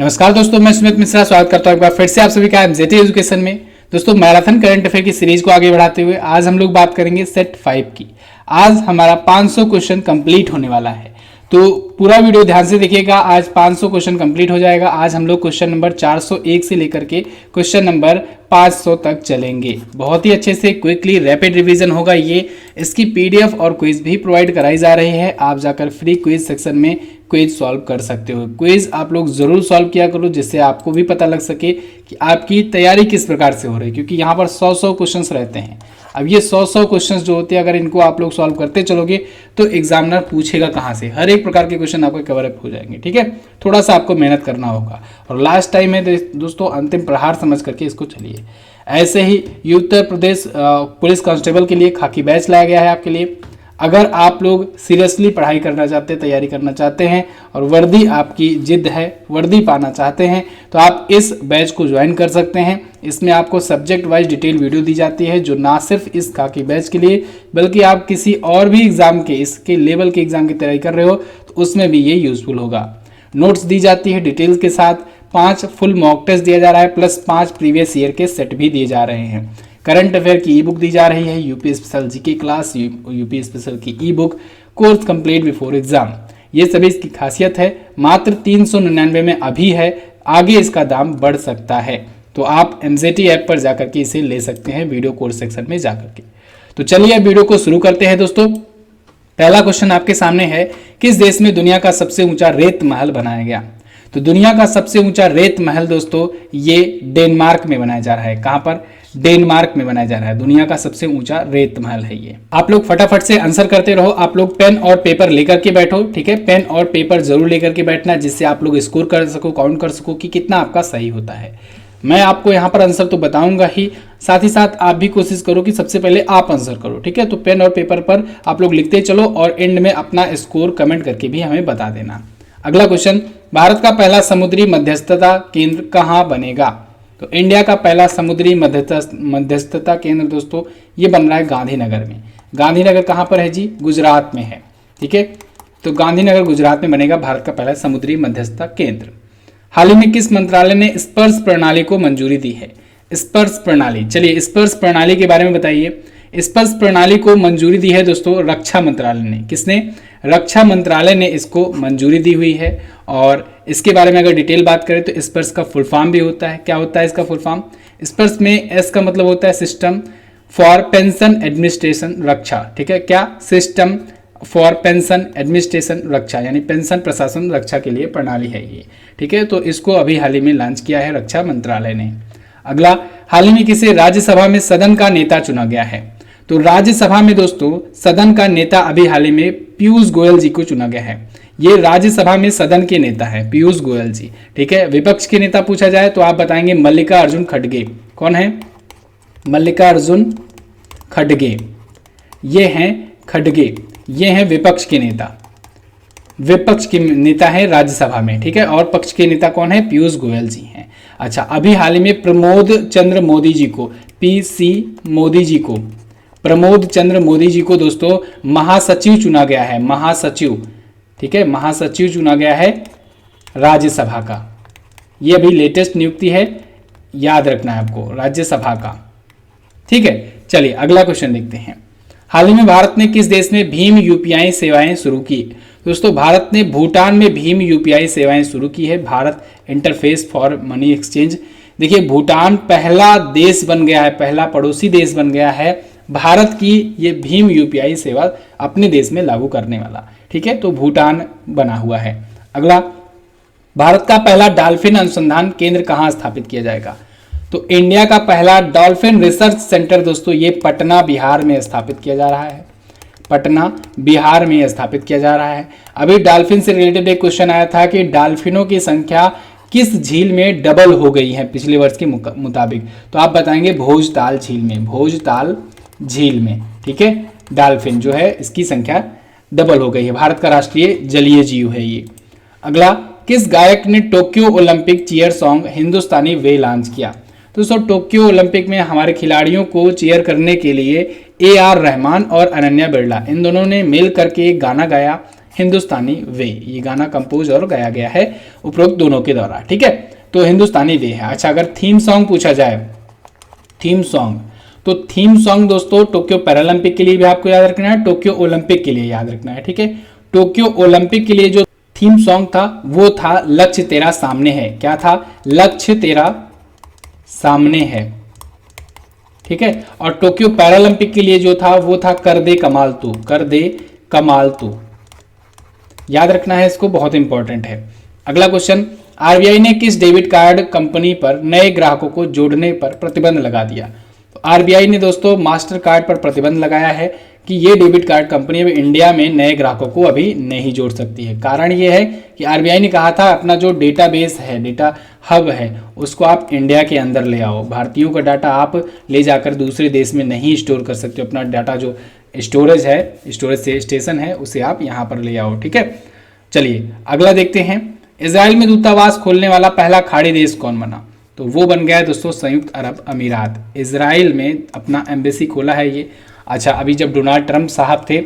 नमस्कार दोस्तों, मैं सुमित मिश्रा स्वागत करता हूं एक बार फिर से आप सभी का एमजेटी एजुकेशन में। दोस्तों, मैराथन करंट अफेयर की सीरीज को आगे बढ़ाते हुए आज हम लोग बात करेंगे सेट 5 की। आज हमारा 500 क्वेश्चन कंप्लीट होने वाला है, तो पूरा वीडियो ध्यान से देखिएगा। आज 500 क्वेश्चन कंप्लीट हो जाएगा। आज हम लोग क्वेश्चन नंबर 401 से लेकर के क्वेश्चन नंबर 500 तक चलेंगे। बहुत ही अच्छे से क्विकली रैपिड रिवीजन होगा ये। इसकी पीडीएफ और क्विज भी प्रोवाइड कराई जा रही है। आप जाकर फ्री क्विज सेक्शन में क्विज सॉल्व कर सकते हो। क्विज आप लोग जरूर सॉल्व किया करो, जिससे आपको भी पता लग सके कि आपकी तैयारी किस प्रकार से हो रही है, क्योंकि यहाँ पर 100 क्वेश्चंस रहते हैं। अब ये 100 क्वेश्चंस जो होते हैं, अगर इनको आप लोग सॉल्व करते चलोगे तो एग्जामिनर पूछेगा कहाँ से। हर एक प्रकार के क्वेश्चन आपके कवर अप हो जाएंगे। ठीक है, थोड़ा सा आपको मेहनत करना होगा और लास्ट टाइम है दोस्तों, अंतिम प्रहार समझ करके इसको चलिए। ऐसे ही उत्तर प्रदेश पुलिस कांस्टेबल के लिए खाकी बैच लाया गया है आपके लिए। अगर आप लोग सीरियसली पढ़ाई करना चाहते हैं, तैयारी करना चाहते हैं और वर्दी आपकी जिद है, वर्दी पाना चाहते हैं, तो आप इस बैच को ज्वाइन कर सकते हैं। इसमें आपको सब्जेक्ट वाइज डिटेल वीडियो दी जाती है, जो ना सिर्फ इस खाकी बैच के लिए बल्कि आप किसी और भी एग्जाम के, इसके लेवल के एग्जाम की तैयारी कर रहे हो तो उसमें भी ये यूजफुल होगा। नोट्स दी जाती है डिटेल्स के साथ, 5 फुल मॉक टेस्ट दिया जा रहा है, प्लस 5 प्रीवियस ईयर के सेट भी दिए जा रहे हैं। करंट अफेयर की ई बुक दी जा रही है, UP special GK class, UP special की ebook, course complete before exam. ये सभी इसकी खासियत है। मात्र 399 में अभी है, आगे इसका दाम बढ़ सकता है, तो आप एमजेटी ऐप पर जाकर के इसे ले सकते हैं, वीडियो कोर्स सेक्शन में जाकर के। तो चलिए वीडियो को शुरू करते हैं दोस्तों। पहला क्वेश्चन आपके सामने है, किस देश में दुनिया का सबसे ऊंचा रेत महल बनाया गया? तो दुनिया का सबसे ऊंचा रेत महल दोस्तों ये डेनमार्क में बनाया जा रहा है। कहां पर? डेनमार्क में बनाया जा रहा है। दुनिया का सबसे ऊंचा रेत महल है ये। आप लोग फटाफट से आंसर करते रहो। आप लोग पेन और पेपर लेकर के बैठो। ठीक है, पेन और पेपर जरूर लेकर के बैठना, जिससे आप लोग स्कोर कर सको, काउंट कर सको कि कितना आपका सही होता है। मैं आपको यहाँ पर आंसर तो बताऊंगा ही, साथ साथ आप भी कोशिश करो कि सबसे पहले आप आंसर करो। ठीक है, तो पेन और पेपर पर आप लोग लिखते चलो और एंड में अपना स्कोर कमेंट करके भी हमें बता देना। अगला क्वेश्चन, भारत का पहला समुद्री मध्यस्थता केंद्र कहाँ बनेगा? तो इंडिया का पहला समुद्री मध्यस्थता केंद्र दोस्तों ये बन रहा है गांधीनगर में। गांधीनगर कहाँ पर है जी? गुजरात में है। ठीक है, तो गांधीनगर गुजरात में बनेगा भारत का पहला समुद्री मध्यस्थता केंद्र। हाल ही में किस मंत्रालय ने स्पर्श प्रणाली को मंजूरी दी है? स्पर्श प्रणाली, चलिए स्पर्श प्रणाली के बारे में बताइए। स्पर्श प्रणाली को मंजूरी दी है दोस्तों रक्षा मंत्रालय ने। किसने? रक्षा मंत्रालय ने इसको मंजूरी दी हुई है। और इसके बारे में अगर डिटेल बात करें तो स्पर्श का फुल फॉर्म भी होता है। क्या होता है इसका फुल फॉर्म? स्पर्श में एस का मतलब होता है सिस्टम फॉर पेंशन एडमिनिस्ट्रेशन रक्षा। ठीक है, क्या? सिस्टम फॉर पेंशन एडमिनिस्ट्रेशन रक्षा, यानी पेंशन प्रशासन रक्षा के लिए प्रणाली है ये। ठीक है, तो इसको अभी हाल ही में लॉन्च किया है रक्षा मंत्रालय ने। अगला, हाल ही में किसे राज्यसभा में सदन का नेता चुना गया है? तो राज्यसभा में दोस्तों सदन का नेता अभी हाल ही में पीयूष गोयल जी को चुना गया है। ये राज्यसभा में सदन के नेता है पीयूष गोयल जी। ठीक है, विपक्ष के नेता पूछा जाए तो आप बताएंगे मल्लिकार्जुन खड़गे। कौन है? मल्लिकार्जुन खड़गे। ये हैं खड़गे, ये हैं विपक्ष के नेता। विपक्ष के नेता है राज्यसभा में। ठीक है, और पक्ष के नेता कौन है? पीयूष गोयल जी हैं। अच्छा, अभी हाल ही में प्रमोद चंद्र मोदी जी को, पीसी मोदी जी को, प्रमोद चंद्र मोदी जी को दोस्तों महासचिव चुना गया है। महासचिव, ठीक है, महासचिव चुना गया है राज्यसभा का। ये अभी लेटेस्ट नियुक्ति है, याद रखना है आपको, राज्यसभा का। ठीक है, चलिए अगला क्वेश्चन देखते हैं। हाल ही में भारत ने किस देश में भीम यूपीआई सेवाएं शुरू की? दोस्तों भारत ने भूटान में भीम यूपीआई सेवाएं शुरू की है, Bharat interface for money exchange. देखिए भूटान पहला देश बन गया है, पहला पड़ोसी देश बन गया है भारत की ये भीम यूपीआई सेवा अपने देश में लागू करने वाला। ठीक है, तो भूटान बना हुआ है। अगला, भारत का पहला डॉल्फिन अनुसंधान केंद्र कहाँ स्थापित किया जाएगा? तो इंडिया का पहला डॉल्फिन रिसर्च सेंटर दोस्तों ये पटना बिहार में स्थापित किया जा रहा है। पटना बिहार में स्थापित किया जा रहा है। अभी डॉल्फिन से रिलेटेड एक क्वेश्चन आया था कि डॉल्फिनों की संख्या किस झील में डबल हो गई है पिछले वर्ष के मुताबिक? तो आप बताएंगे भोजताल झील में, भोजताल झील में। ठीक है, डॉल्फिन जो है इसकी संख्या डबल हो गई है। भारत का राष्ट्रीय जलीय जीव है ये। अगला, किस गायक ने टोक्यो ओलंपिक चीयर सॉन्ग हिंदुस्तानी वे लॉन्च किया? दोस्तों टोक्यो ओलंपिक में हमारे खिलाड़ियों को चीयर करने के लिए AR रहमान और अनन्या बिरला इन दोनों ने मिल करके एक गाना गाया। हिंदुस्तानी वे। ये गाना कंपोज और गाया गया है उपरोक्त दोनों के द्वारा, ठीक है। तो हिंदुस्तानी वे है। अच्छा, अगर थीम सॉन्ग पूछा जाए, थीम सॉन्ग, तो थीम सॉन्ग दोस्तों टोक्यो पैरालंपिक के लिए भी आपको याद रखना है, टोक्यो ओलंपिक के लिए याद रखना है, ठीक है। टोक्यो ओलंपिक के लिए जो थीम सॉन्ग था वो था लक्ष्य तेरा सामने है। क्या था? लक्ष्य तेरा सामने है, ठीक है। और टोक्यो पैरालंपिक के लिए जो था वो था कर दे कमाल तू, कर दे कमाल तू। याद रखना है इसको, बहुत इंपॉर्टेंट है। अगला क्वेश्चन, आरबीआई ने किस डेबिट कार्ड कंपनी पर नए ग्राहकों को जोड़ने पर प्रतिबंध लगा दिया? तो आरबीआई ने दोस्तों मास्टर कार्ड पर प्रतिबंध लगाया है कि ये डेबिट कार्ड कंपनी अब इंडिया में नए ग्राहकों को अभी नहीं जोड़ सकती है। कारण ये है कि आरबीआई ने कहा था अपना जो डेटाबेस है, डेटा हब है, उसको आप इंडिया के अंदर ले आओ। भारतीयों का डाटा आप ले जाकर दूसरे देश में नहीं स्टोर कर सकते। अपना डाटा जो स्टोरेज है, स्टोरेज से स्टेशन है, उसे आप यहाँ पर ले आओ, ठीक है। चलिए अगला देखते हैं, इजराइल में दूतावास खोलने वाला पहला खाड़ी देश कौन बना? तो वो बन गया है दोस्तों संयुक्त अरब अमीरात। इजराइल में अपना एम्बेसी खोला है ये। अच्छा, अभी जब डोनाल्ड ट्रंप साहब थे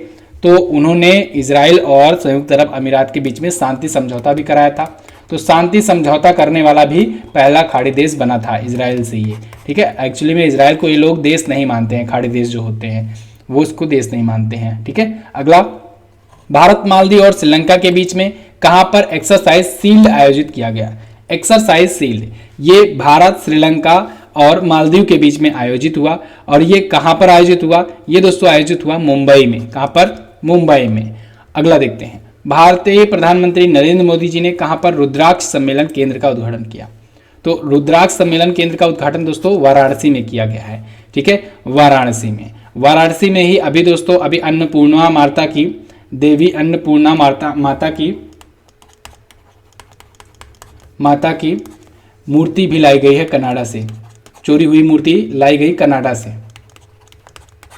तो उन्होंने इजराइल और संयुक्त अरब अमीरात के बीच में शांति समझौता भी कराया था। तो शांति समझौता करने वाला भी पहला खाड़ी देश बना था इजराइल से ये, ठीक है। एक्चुअली में इजराइल को ये लोग देश नहीं मानते हैं, खाड़ी देश जो होते हैं वो उसको देश नहीं मानते हैं, ठीक है। अगला, भारत मालदीव और श्रीलंका के बीच में कहां पर एक्सरसाइज शील्ड आयोजित किया गया? एक्सरसाइज शील्ड ये भारत, श्रीलंका और मालदीव के बीच में आयोजित हुआ। और ये कहां पर आयोजित हुआ? ये दोस्तों आयोजित हुआ मुंबई में। कहां पर? मुंबई में। अगला देखते हैं, भारतीय प्रधानमंत्री नरेंद्र मोदी जी ने कहां पर रुद्राक्ष सम्मेलन केंद्र का उद्घाटन किया? तो रुद्राक्ष सम्मेलन केंद्र का उद्घाटन दोस्तों वाराणसी में किया गया है, ठीक है। वाराणसी में, वाराणसी में ही अभी दोस्तों अभी अन्नपूर्णा माता की, देवी अन्नपूर्णा माता की मूर्ति भी लाई गई है कनाडा से। चोरी हुई मूर्ति लाई गई कनाडा से,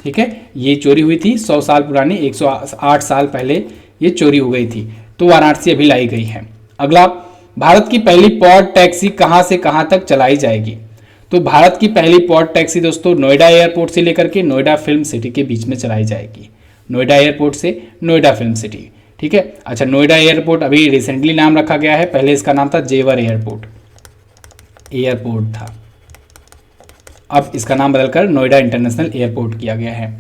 ठीक है। ये चोरी हुई थी 100 साल पुरानी, 108 साल पहले ये चोरी हो गई थी। तो वाराणसी अभी लाई गई है। अगला, भारत की पहली पॉड टैक्सी कहां से कहां तक चलाई जाएगी? तो भारत की पहली पॉड टैक्सी दोस्तों नोएडा एयरपोर्ट से लेकर के नोएडा फिल्म सिटी के बीच में चलाई जाएगी। नोएडा एयरपोर्ट से नोएडा फिल्म सिटी, ठीक है। अच्छा, नोएडा एयरपोर्ट अभी रिसेंटली नाम रखा गया है, पहले इसका नाम था जेवर एयरपोर्ट था। अब इसका नाम बदलकर नोएडा इंटरनेशनल एयरपोर्ट किया गया है।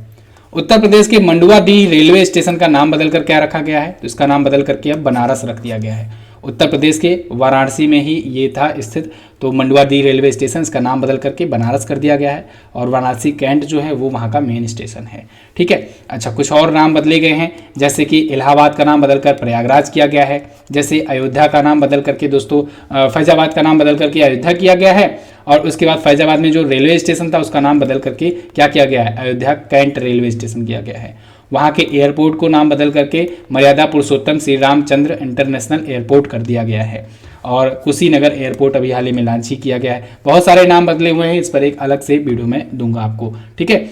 उत्तर प्रदेश के मंडुआडीह रेलवे स्टेशन का नाम बदलकर क्या रखा गया है? तो इसका नाम बदल करके अब बनारस रख दिया गया है। उत्तर प्रदेश के वाराणसी में ही ये था स्थित, तो मंडुआडीह रेलवे स्टेशन, इसका नाम बदल करके बनारस कर दिया गया है। और वाराणसी कैंट जो है वो वहाँ का मेन स्टेशन है, ठीक है। अच्छा, कुछ और नाम बदले गए हैं, जैसे कि इलाहाबाद का नाम बदलकर प्रयागराज किया गया है। जैसे अयोध्या का नाम बदल करके दोस्तों फैजाबाद का नाम बदल करके अयोध्या किया गया है। और उसके बाद फैजाबाद में जो रेलवे स्टेशन था उसका नाम बदल करके क्या किया गया है? अयोध्या कैंट रेलवे स्टेशन किया गया है। वहाँ के एयरपोर्ट को नाम बदल करके मर्यादा पुरुषोत्तम श्री रामचंद्र इंटरनेशनल एयरपोर्ट कर दिया गया है। और कुशीनगर एयरपोर्ट अभी हाल ही में लॉन्च ही किया गया है। बहुत सारे नाम बदले हुए हैं, इस पर एक अलग से वीडियो में दूंगा आपको, ठीक है।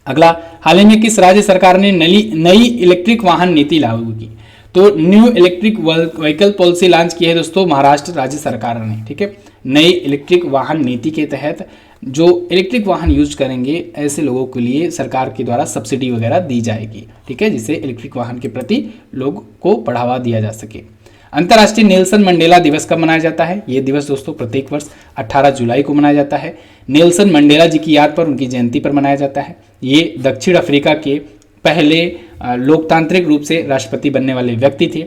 अगला, हाल ही में किस राज्य सरकार ने नई इलेक्ट्रिक वाहन नीति लागू की? तो new electric vehicle policy launch की है दोस्तों महाराष्ट्र राज्य सरकार ने, ठीक है। नई इलेक्ट्रिक वाहन नीति के तहत जो इलेक्ट्रिक वाहन यूज करेंगे ऐसे लोगों के लिए सरकार के द्वारा सब्सिडी वगैरह दी जाएगी, ठीक है, जिससे इलेक्ट्रिक वाहन के प्रति लोग को बढ़ावा दिया जा सके। अंतर्राष्ट्रीय नेल्सन मंडेला दिवस कब मनाया जाता है? ये दिवस दोस्तों प्रत्येक वर्ष 18 जुलाई को मनाया जाता है। नेल्सन मंडेला जी की याद पर, उनकी जयंती पर मनाया जाता है। ये दक्षिण अफ्रीका के पहले लोकतांत्रिक रूप से राष्ट्रपति बनने वाले व्यक्ति थे।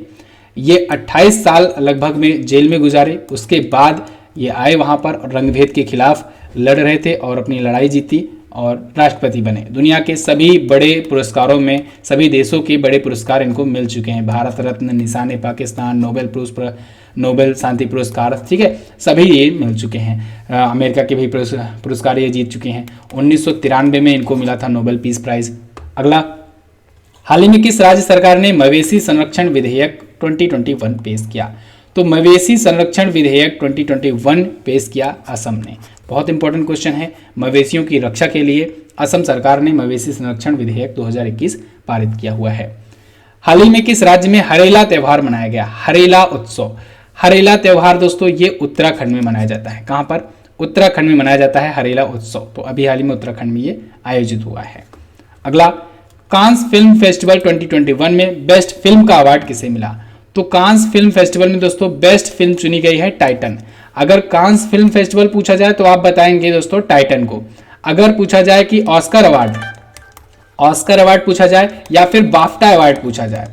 ये 28 साल लगभग में जेल में गुजारे। उसके बाद ये आए वहाँ पर और रंगभेद के खिलाफ लड़ रहे थे और अपनी लड़ाई जीती और राष्ट्रपति बने। दुनिया के सभी बड़े पुरस्कारों में, सभी देशों के बड़े पुरस्कार इनको मिल चुके हैं। भारत रत्न, निशान पाकिस्तान, नोबेल शांति पुरस्कार, ठीक है, सभी ये मिल चुके हैं। अमेरिका के भी पुरस्कार ये जीत चुके हैं। 1993 में इनको मिला था नोबेल पीस प्राइज। अगला, हाल ही में किस राज्य सरकार ने मवेशी संरक्षण विधेयक 2021 पेश किया? तो मवेशी संरक्षण विधेयक 2021 पेश किया असम ने। बहुत इंपॉर्टेंट क्वेश्चन है। मवेशियों की रक्षा के लिए असम सरकार ने मवेशी संरक्षण विधेयक 2021 पारित किया हुआ है। हाल ही में किस राज्य में हरेला त्यौहार मनाया गया? हरेला उत्सव। हरेला त्यौहार दोस्तों ये उत्तराखंड में मनाया जाता है। कहाँ पर? उत्तराखंड में मनाया जाता है हरेला उत्सव। तो अभी हाल ही में उत्तराखंड में ये आयोजित हुआ है। अगला, कांस फिल्म फेस्टिवल 2021 में बेस्ट फिल्म का अवार्ड किसे मिला? तो कांस फिल्म फेस्टिवल में दोस्तों बेस्ट फिल्म चुनी गई है टाइटन। अगर कांस फिल्म फेस्टिवल पूछा जाए तो आप बताएंगे दोस्तों टाइटन को। अगर पूछा जाए कि ऑस्कर अवार्ड पूछा जाए या फिर बाफ्टा अवार्ड पूछा जाए,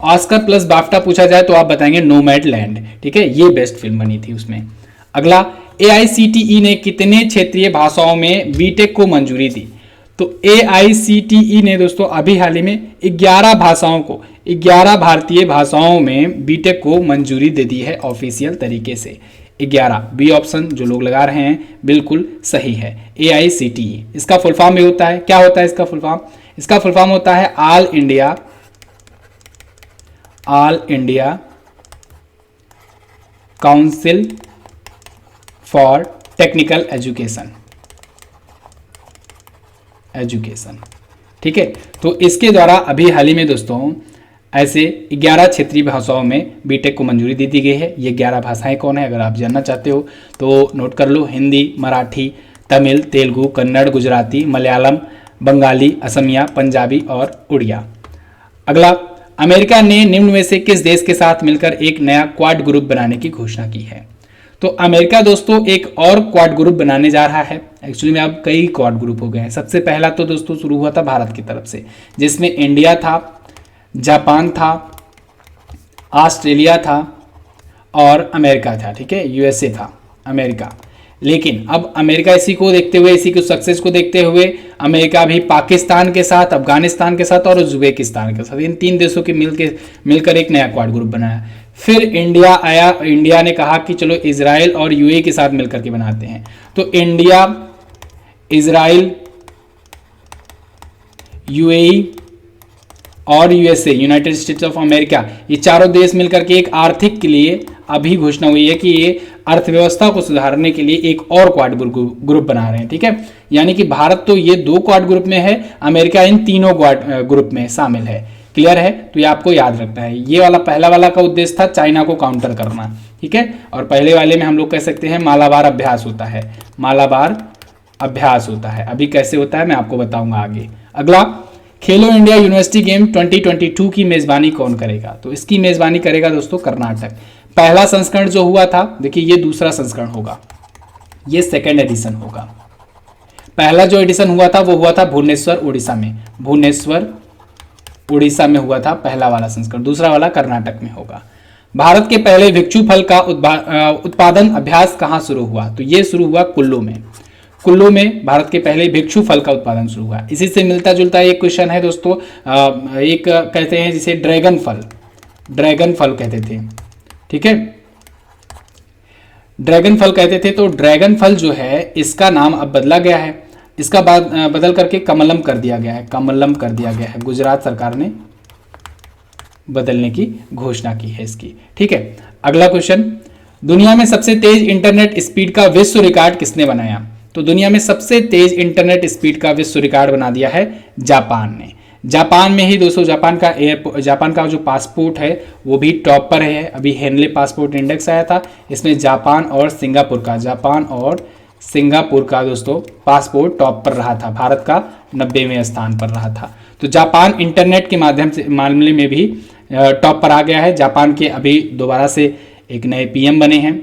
ऑस्कर प्लस बाफ्टा पूछा जाए तो आप बताएंगे नोमैडलैंड। ठीक है, ये बेस्ट फिल्म बनी थी उसमें। अगला, AICTE ने कितने क्षेत्रीय भाषाओं में बीटेक को मंजूरी दी? तो AICTE ने दोस्तों अभी हाल ही में 11 भाषाओं को, 11 भारतीय भाषाओं में बीटेक को मंजूरी दे दी है ऑफिशियल तरीके से। 11, बी ऑप्शन जो लोग लगा रहे हैं बिल्कुल सही है, AICTE। इसका फुल फॉर्म भी होता है, क्या होता है इसका फुल फॉर्म? इसका फुल फॉर्म होता है all India council for technical education. ठीक है, तो इसके द्वारा अभी हाल ही में दोस्तों ऐसे 11 क्षेत्रीय भाषाओं में बीटेक को मंजूरी दे दी गई है। ये 11 भाषाएं कौन है, अगर आप जानना चाहते हो तो नोट कर लो। हिंदी, मराठी, तमिल, तेलुगु, कन्नड़, गुजराती, मलयालम, बंगाली, असमिया, पंजाबी और उड़िया। अगला, अमेरिका ने निम्न में से किस देश के साथ मिलकर एक नया क्वाड ग्रुप बनाने की घोषणा की है? तो अमेरिका दोस्तों एक और क्वाड ग्रुप बनाने जा रहा है। एक्चुअली में अब कई क्वाड ग्रुप हो गए हैं। सबसे पहला तो दोस्तों शुरू हुआ था भारत की तरफ से, जिसमें इंडिया था, जापान था, ऑस्ट्रेलिया था और अमेरिका था। ठीक है, USA था, अमेरिका। लेकिन अब अमेरिका इसी को देखते हुए, इसी को सक्सेस को देखते हुए अमेरिका भी पाकिस्तान के साथ, अफगानिस्तान के साथ और उज्बेकिस्तान के साथ, इन 3 देशों के मिलकर एक नया क्वाड ग्रुप बनाया। फिर इंडिया आया, इंडिया ने कहा कि चलो इजराइल और UAE के साथ मिलकर के बनाते हैं। तो इंडिया, इजराइल, UAE और USA, United states of America, ये चारों देश मिलकर के एक आर्थिक के लिए अभी घोषणा हुई है कि ये अर्थव्यवस्था को सुधारने के लिए एक और क्वाड ग्रुप बना रहे हैं। ठीक है, यानी कि भारत तो ये 2 क्वाड ग्रुप में है, अमेरिका इन तीनों क्वाड ग्रुप में शामिल है। क्लियर है? तो ये आपको याद रखना है। ये वाला पहला वाला का उद्देश्य था चाइना को काउंटर करना। ठीक है, और पहले वाले में हम लोग कह सकते हैं मालाबार अभ्यास होता है, मालाबार अभ्यास होता है। अभी कैसे होता है मैं आपको बताऊंगा आगे। अगला, खेलो इंडिया यूनिवर्सिटी गेम 2022 की मेजबानी कौन करेगा? तो इसकी मेजबानी करेगा दोस्तों कर्नाटक। पहला संस्करण जो हुआ था, देखिए ये दूसरा संस्करण होगा, ये सेकेंड एडिशन होगा। पहला जो एडिशन हुआ था वो हुआ था भुवनेश्वर उड़ीसा में, भुवनेश्वर उड़ीसा में हुआ था पहला वाला संस्करण। दूसरा वाला कर्नाटक में होगा। भारत के पहले भिक्षु फल का उत्पादन अभ्यास कहाँ शुरू हुआ? तो ये शुरू हुआ कुल्लू में। कुल्लू में भारत के पहले भिक्षु फल का उत्पादन शुरू हुआ। इसी से मिलता जुलता एक क्वेश्चन है दोस्तों, एक कहते हैं जिसे ड्रैगन फल कहते थे। ठीक है, ड्रैगन फल कहते थे। तो ड्रैगन फल जो है इसका नाम अब बदला गया है, इसका बाद बदल करके कमलम कर दिया गया है, कमलम कर दिया गया है। गुजरात सरकार ने बदलने की घोषणा की है इसकी। ठीक है, अगला क्वेश्चन, दुनिया में सबसे तेज इंटरनेट स्पीड का विश्व रिकॉर्ड किसने बनाया? तो दुनिया में सबसे तेज इंटरनेट स्पीड का विश्व रिकॉर्ड बना दिया है जापान ने। जापान में ही दोस्तों जापान का जो पासपोर्ट है वो भी टॉप पर है। अभी हेनले पासपोर्ट इंडेक्स आया था, इसमें जापान और सिंगापुर का दोस्तों पासपोर्ट टॉप पर रहा था, भारत का 90वें स्थान पर रहा था। तो जापान इंटरनेट के मामले में भी टॉप पर आ गया है। जापान के अभी दोबारा से एक नए PM बने हैं,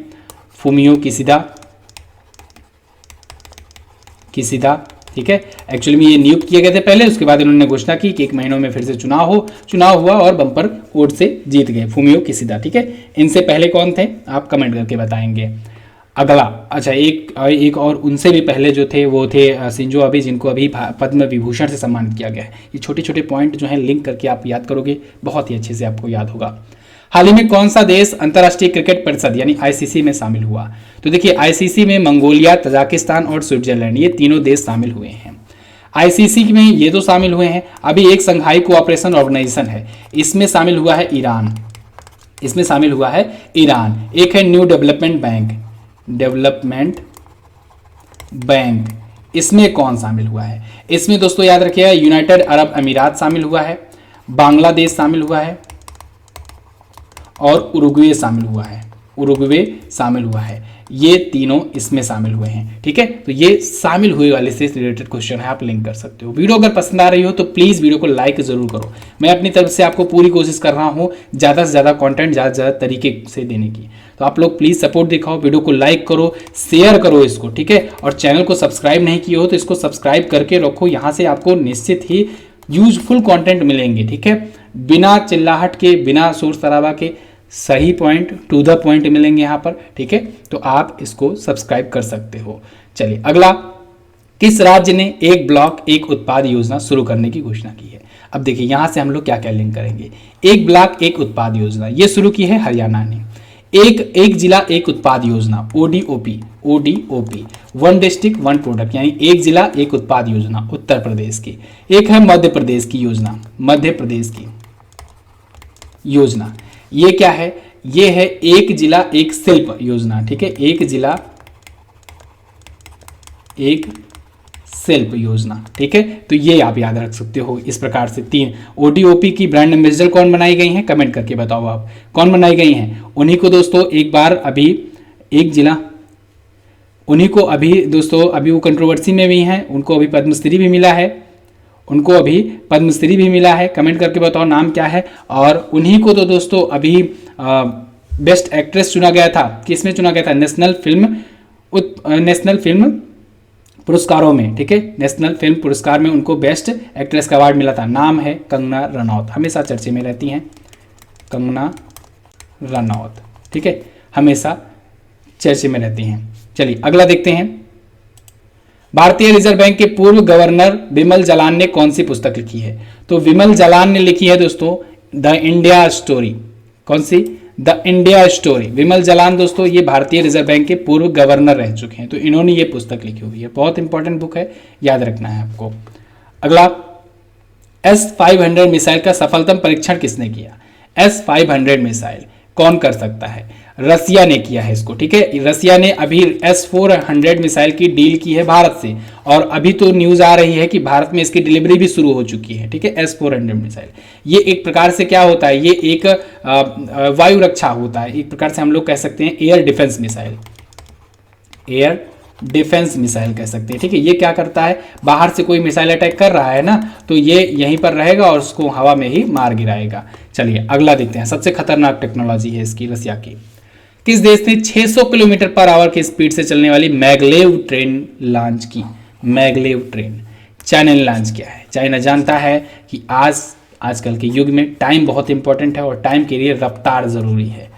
फुमियो किशिदा। ठीक है, एक्चुअली में ये नियुक्त किए गए थे पहले, उसके बाद इन्होंने घोषणा की कि 1 महीनों में फिर से चुनाव हुआ और बम्पर वोट से जीत गए फुमियो किशिदा। ठीक है, इनसे पहले कौन थे आप कमेंट करके बताएंगे। अगला, अच्छा एक और उनसे भी पहले जो थे वो थे शिंजो अबे, जिनको अभी पद्म विभूषण से सम्मानित किया गया है। ये छोटे छोटे पॉइंट जो हैं लिंक करके आप याद करोगे, बहुत ही अच्छे से आपको याद होगा। हाल ही में कौन सा देश अंतर्राष्ट्रीय क्रिकेट परिषद यानी ICC में शामिल हुआ? तो देखिए ICC में मंगोलिया, तजाकिस्तान और स्विट्जरलैंड, ये तीनों देश शामिल हुए हैं। ICC में ये तो शामिल हुए हैं। अभी एक संघाई कोऑपरेशन ऑर्गेनाइजेशन है, इसमें शामिल हुआ है ईरान। एक है न्यू डेवलपमेंट बैंक, इसमें कौन शामिल हुआ है? इसमें दोस्तों याद रखिएगा यूनाइटेड अरब अमीरात शामिल हुआ है, बांग्लादेश शामिल हुआ है और उरुग्वे शामिल हुआ है। उरुग्वे शामिल हुआ है, ये तीनों इसमें शामिल हुए हैं। ठीक है, तो ये शामिल हुए वाले से रिलेटेड क्वेश्चन है, आप लिंक कर सकते हो। वीडियो अगर पसंद आ रही हो तो प्लीज़ वीडियो को लाइक जरूर करो। मैं अपनी तरफ से आपको पूरी कोशिश कर रहा हूँ ज़्यादा से ज़्यादा कंटेंट ज़्यादा से ज़्यादा तरीके से देने की, तो आप लोग प्लीज़ सपोर्ट दिखाओ, वीडियो को लाइक करो, शेयर करो इसको। ठीक है, और चैनल को सब्सक्राइब नहीं किए हो तो इसको सब्सक्राइब करके रखो, यहाँ से आपको निश्चित ही यूजफुल कंटेंट मिलेंगे। ठीक है, बिना चिल्लाहट के, बिना शोर शराबा के, सही पॉइंट टू द पॉइंट मिलेंगे यहाँ पर। ठीक है, तो आप इसको सब्सक्राइब कर सकते हो। चलिए अगला, किस राज्य ने एक ब्लॉक एक उत्पाद योजना शुरू करने की घोषणा की है? अब देखिए यहाँ से हम लोग क्या क्या लिंक करेंगे। एक ब्लॉक एक उत्पाद योजना ये शुरू की है हरियाणा ने। एक जिला एक उत्पाद योजना ODOP, one district one product यानी एक जिला एक उत्पाद योजना उत्तर प्रदेश की। एक है मध्य प्रदेश की योजना, मध्य प्रदेश की योजना, ये क्या है? ये है एक जिला एक शिल्प योजना। ठीक है, एक जिला एक शिल्प योजना। ठीक है, तो ये आप याद रख सकते हो इस प्रकार से। 3 ओडीओपी की ब्रांड एम्बेसडर कौन बनाई गई हैं? कमेंट करके बताओ आप कौन बनाई गई हैं। उन्हीं को दोस्तों एक बार अभी एक जिला, उन्हीं को अभी दोस्तों अभी वो कंट्रोवर्सी में भी हैं, उनको अभी पद्मश्री भी मिला है, उनको अभी पद्मश्री भी मिला है। कमेंट करके बताओ नाम क्या है। और उन्हीं को तो दोस्तों अभी बेस्ट एक्ट्रेस चुना गया था। किसमें चुना गया था? नेशनल फिल्म पुरस्कारों में। ठीक है, नेशनल फिल्म पुरस्कार में उनको बेस्ट एक्ट्रेस का अवार्ड मिला था। नाम है कंगना रनौत, हमेशा चर्चे में रहती हैं कंगना रनौत। ठीक है, हमेशा चर्चे में रहती हैं। चलिए अगला देखते हैं। भारतीय रिजर्व बैंक के पूर्व गवर्नर विमल जालान ने कौन सी पुस्तक लिखी है? तो विमल जालान ने लिखी है दोस्तों द इंडिया स्टोरी। कौन सी? The India story. Vimal Jalan दोस्तों ये भारतीय रिजर्व बैंक के पूर्व गवर्नर रह चुके हैं, तो इन्होंने ये पुस्तक लिखी हुई है। बहुत इंपॉर्टेंट बुक है, याद रखना है आपको। अगला, S-500 मिसाइल का सफलतम परीक्षण किसने किया? S-500 मिसाइल कौन कर सकता है? रसिया ने किया है इसको। ठीक है, रसिया ने अभी S-400 मिसाइल की डील की है भारत से, और अभी तो न्यूज आ रही है कि भारत में इसकी डिलीवरी भी शुरू हो चुकी है। ठीक है, S-400 मिसाइल ये एक प्रकार से क्या होता है? ये एक वायु रक्षा होता है, एक प्रकार से हम लोग कह सकते हैं air defence missile, air defence missile कह सकते हैं। ठीक है, ये क्या करता है? बाहर से कोई मिसाइल अटैक कर रहा है ना, तो ये यहीं पर रहेगा और उसको हवा में ही मार गिराएगा। चलिए अगला देखते हैं। सबसे खतरनाक टेक्नोलॉजी है इसकी रसिया की। किस देश ने 600 किलोमीटर पर आवर की स्पीड से चलने वाली मैगलेव ट्रेन लॉन्च की? मैगलेव ट्रेन चाइना ने लॉन्च किया है। चाइना जानता है कि आजकल के युग में टाइम बहुत इंपॉर्टेंट है और टाइम के लिए रफ्तार जरूरी है,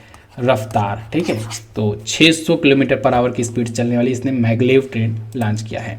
रफ्तार। ठीक है, तो 600 किलोमीटर पर आवर की स्पीड चलने वाली इसने मैगलेव ट्रेन लॉन्च किया है।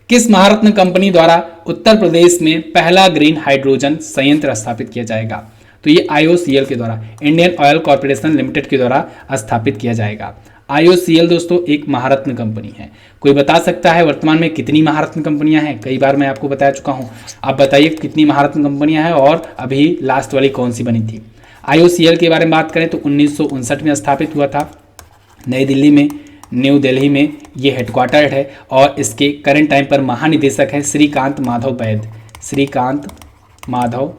किस महारत्न कंपनी द्वारा उत्तर प्रदेश में पहला ग्रीन हाइड्रोजन संयंत्र स्थापित किया जाएगा? तो ये IOCL के द्वारा, इंडियन ऑयल कॉर्पोरेशन लिमिटेड के द्वारा स्थापित किया जाएगा। IOCL दोस्तों एक महारत्न कंपनी है। कोई बता सकता है वर्तमान में कितनी महारत्न कंपनियां हैं? कई बार मैं आपको बता चुका हूं, आप बताइए कितनी महारत्न कंपनियां हैं और अभी लास्ट वाली कौन सी बनी थी? IOCL के बारे में बात करें तो 1959 में स्थापित हुआ था नई दिल्ली में, न्यू दिल्ली में ये हेडक्वार्टर्ड है, और इसके करंट टाइम पर महानिदेशक है श्रीकांत माधव वैद्य, श्रीकांत माधव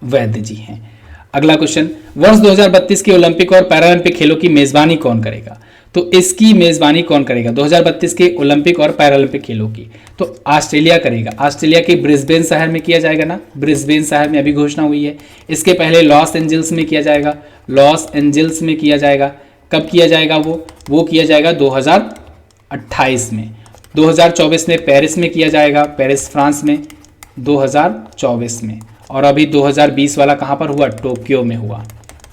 वैद्य जी हैं। अगला क्वेश्चन, वर्ष 2032 के ओलंपिक और पैरालंपिक खेलों की मेजबानी कौन करेगा? तो इसकी मेजबानी कौन करेगा 2032 के ओलंपिक और पैरालंपिक खेलों की? तो ऑस्ट्रेलिया करेगा। ऑस्ट्रेलिया के ब्रिस्बेन शहर में किया जाएगा ना, ब्रिस्बेन शहर में अभी घोषणा हुई है। इसके पहले लॉस एंजल्स में किया जाएगा, लॉस एंजल्स में किया जाएगा। कब किया जाएगा? वो किया जाएगा 2028 में। 2024 में पेरिस में किया जाएगा, पेरिस फ्रांस में 2024 में। और अभी 2020 वाला कहाँ पर हुआ? टोक्यो में हुआ,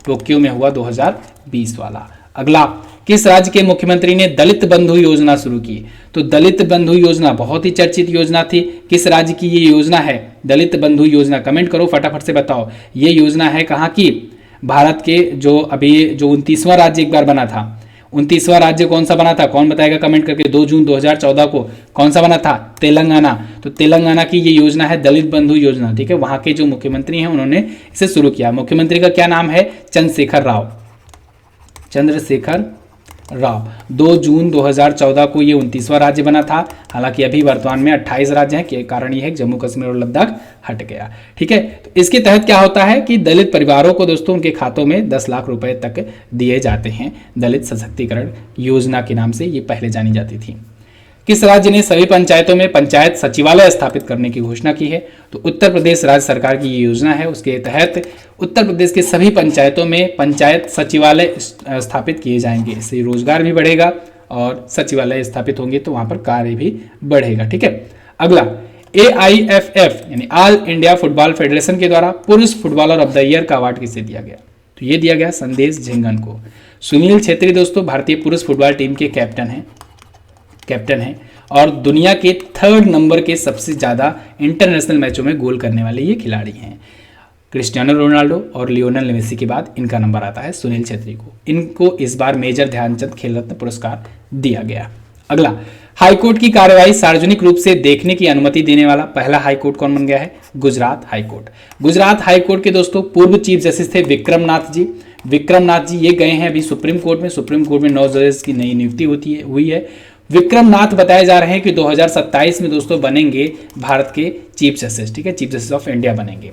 टोक्यो में हुआ 2020 वाला। अगला, किस राज्य के मुख्यमंत्री ने दलित बंधु योजना शुरू की? तो दलित बंधु योजना बहुत ही चर्चित योजना थी। किस राज्य की ये योजना है दलित बंधु योजना? कमेंट करो, फटाफट से बताओ। ये योजना है कहाँ की? भारत के जो 29वां राज्य एक बार बना था, 29वां राज्य कौन सा बना था? कौन बताएगा कमेंट करके? 2 जून 2014 को कौन सा बना था? तेलंगाना। तो तेलंगाना की ये योजना है दलित बंधु योजना। ठीक है, वहां के जो मुख्यमंत्री हैं उन्होंने इसे शुरू किया। मुख्यमंत्री का क्या नाम है? चंद्रशेखर राव, चंद्रशेखर राव। 2 जून 2014 को ये 29वां राज्य बना था। हालांकि अभी वर्तमान में 28 राज्य हैं, के कारण ये है कि जम्मू कश्मीर और लद्दाख हट गया। ठीक है, तो इसके तहत क्या होता है कि दलित परिवारों को दोस्तों उनके खातों में 10 लाख रुपए तक दिए जाते हैं। दलित सशक्तिकरण योजना के नाम से ये पहले जानी जाती थी। किस राज्य ने सभी पंचायतों में पंचायत सचिवालय स्थापित करने की घोषणा की है? तो उत्तर प्रदेश राज्य सरकार की ये योजना है। उसके तहत उत्तर प्रदेश के सभी पंचायतों में पंचायत सचिवालय स्थापित किए जाएंगे। इससे रोजगार भी बढ़ेगा और सचिवालय स्थापित होंगे तो वहां पर कार्य भी बढ़ेगा। ठीक है, अगला AIFF यानी ऑल इंडिया फुटबॉल फेडरेशन के द्वारा पुरुष फुटबॉलर ऑफ द ईयर का अवार्ड किसे दिया गया? तो ये दिया गया संदेश झिंगन को। सुनील छेत्री दोस्तों भारतीय पुरुष फुटबॉल टीम के कैप्टन हैं और दुनिया के 3rd नंबर के सबसे ज़्यादा इंटरनेशनल मैचों में गोल करने वाले ये खिलाड़ी हैं। क्रिस्टियानो रोनाल्डो और लियोनेल मेसी के बाद इनका नंबर आता है सुनील छेत्री को। इनको इस बार मेजर ध्यानचंद खेल रत्न पुरस्कार दिया गया। अगला, हाईकोर्ट की कार्यवाही सार्वजनिक रूप से देखने की अनुमति देने वाला पहला हाईकोर्ट कौन बन गया है? गुजरात हाईकोर्ट। गुजरात हाईकोर्ट के दोस्तों पूर्व चीफ जस्टिस थे विक्रमनाथ जी ये गए हैं अभी सुप्रीम कोर्ट में 9 जजेस की नई नियुक्ति हुई है। विक्रमनाथ बताए जा रहे हैं कि 2027 में दोस्तों बनेंगे भारत के चीफ जस्टिस। ठीक है, चीफ जस्टिस ऑफ इंडिया बनेंगे।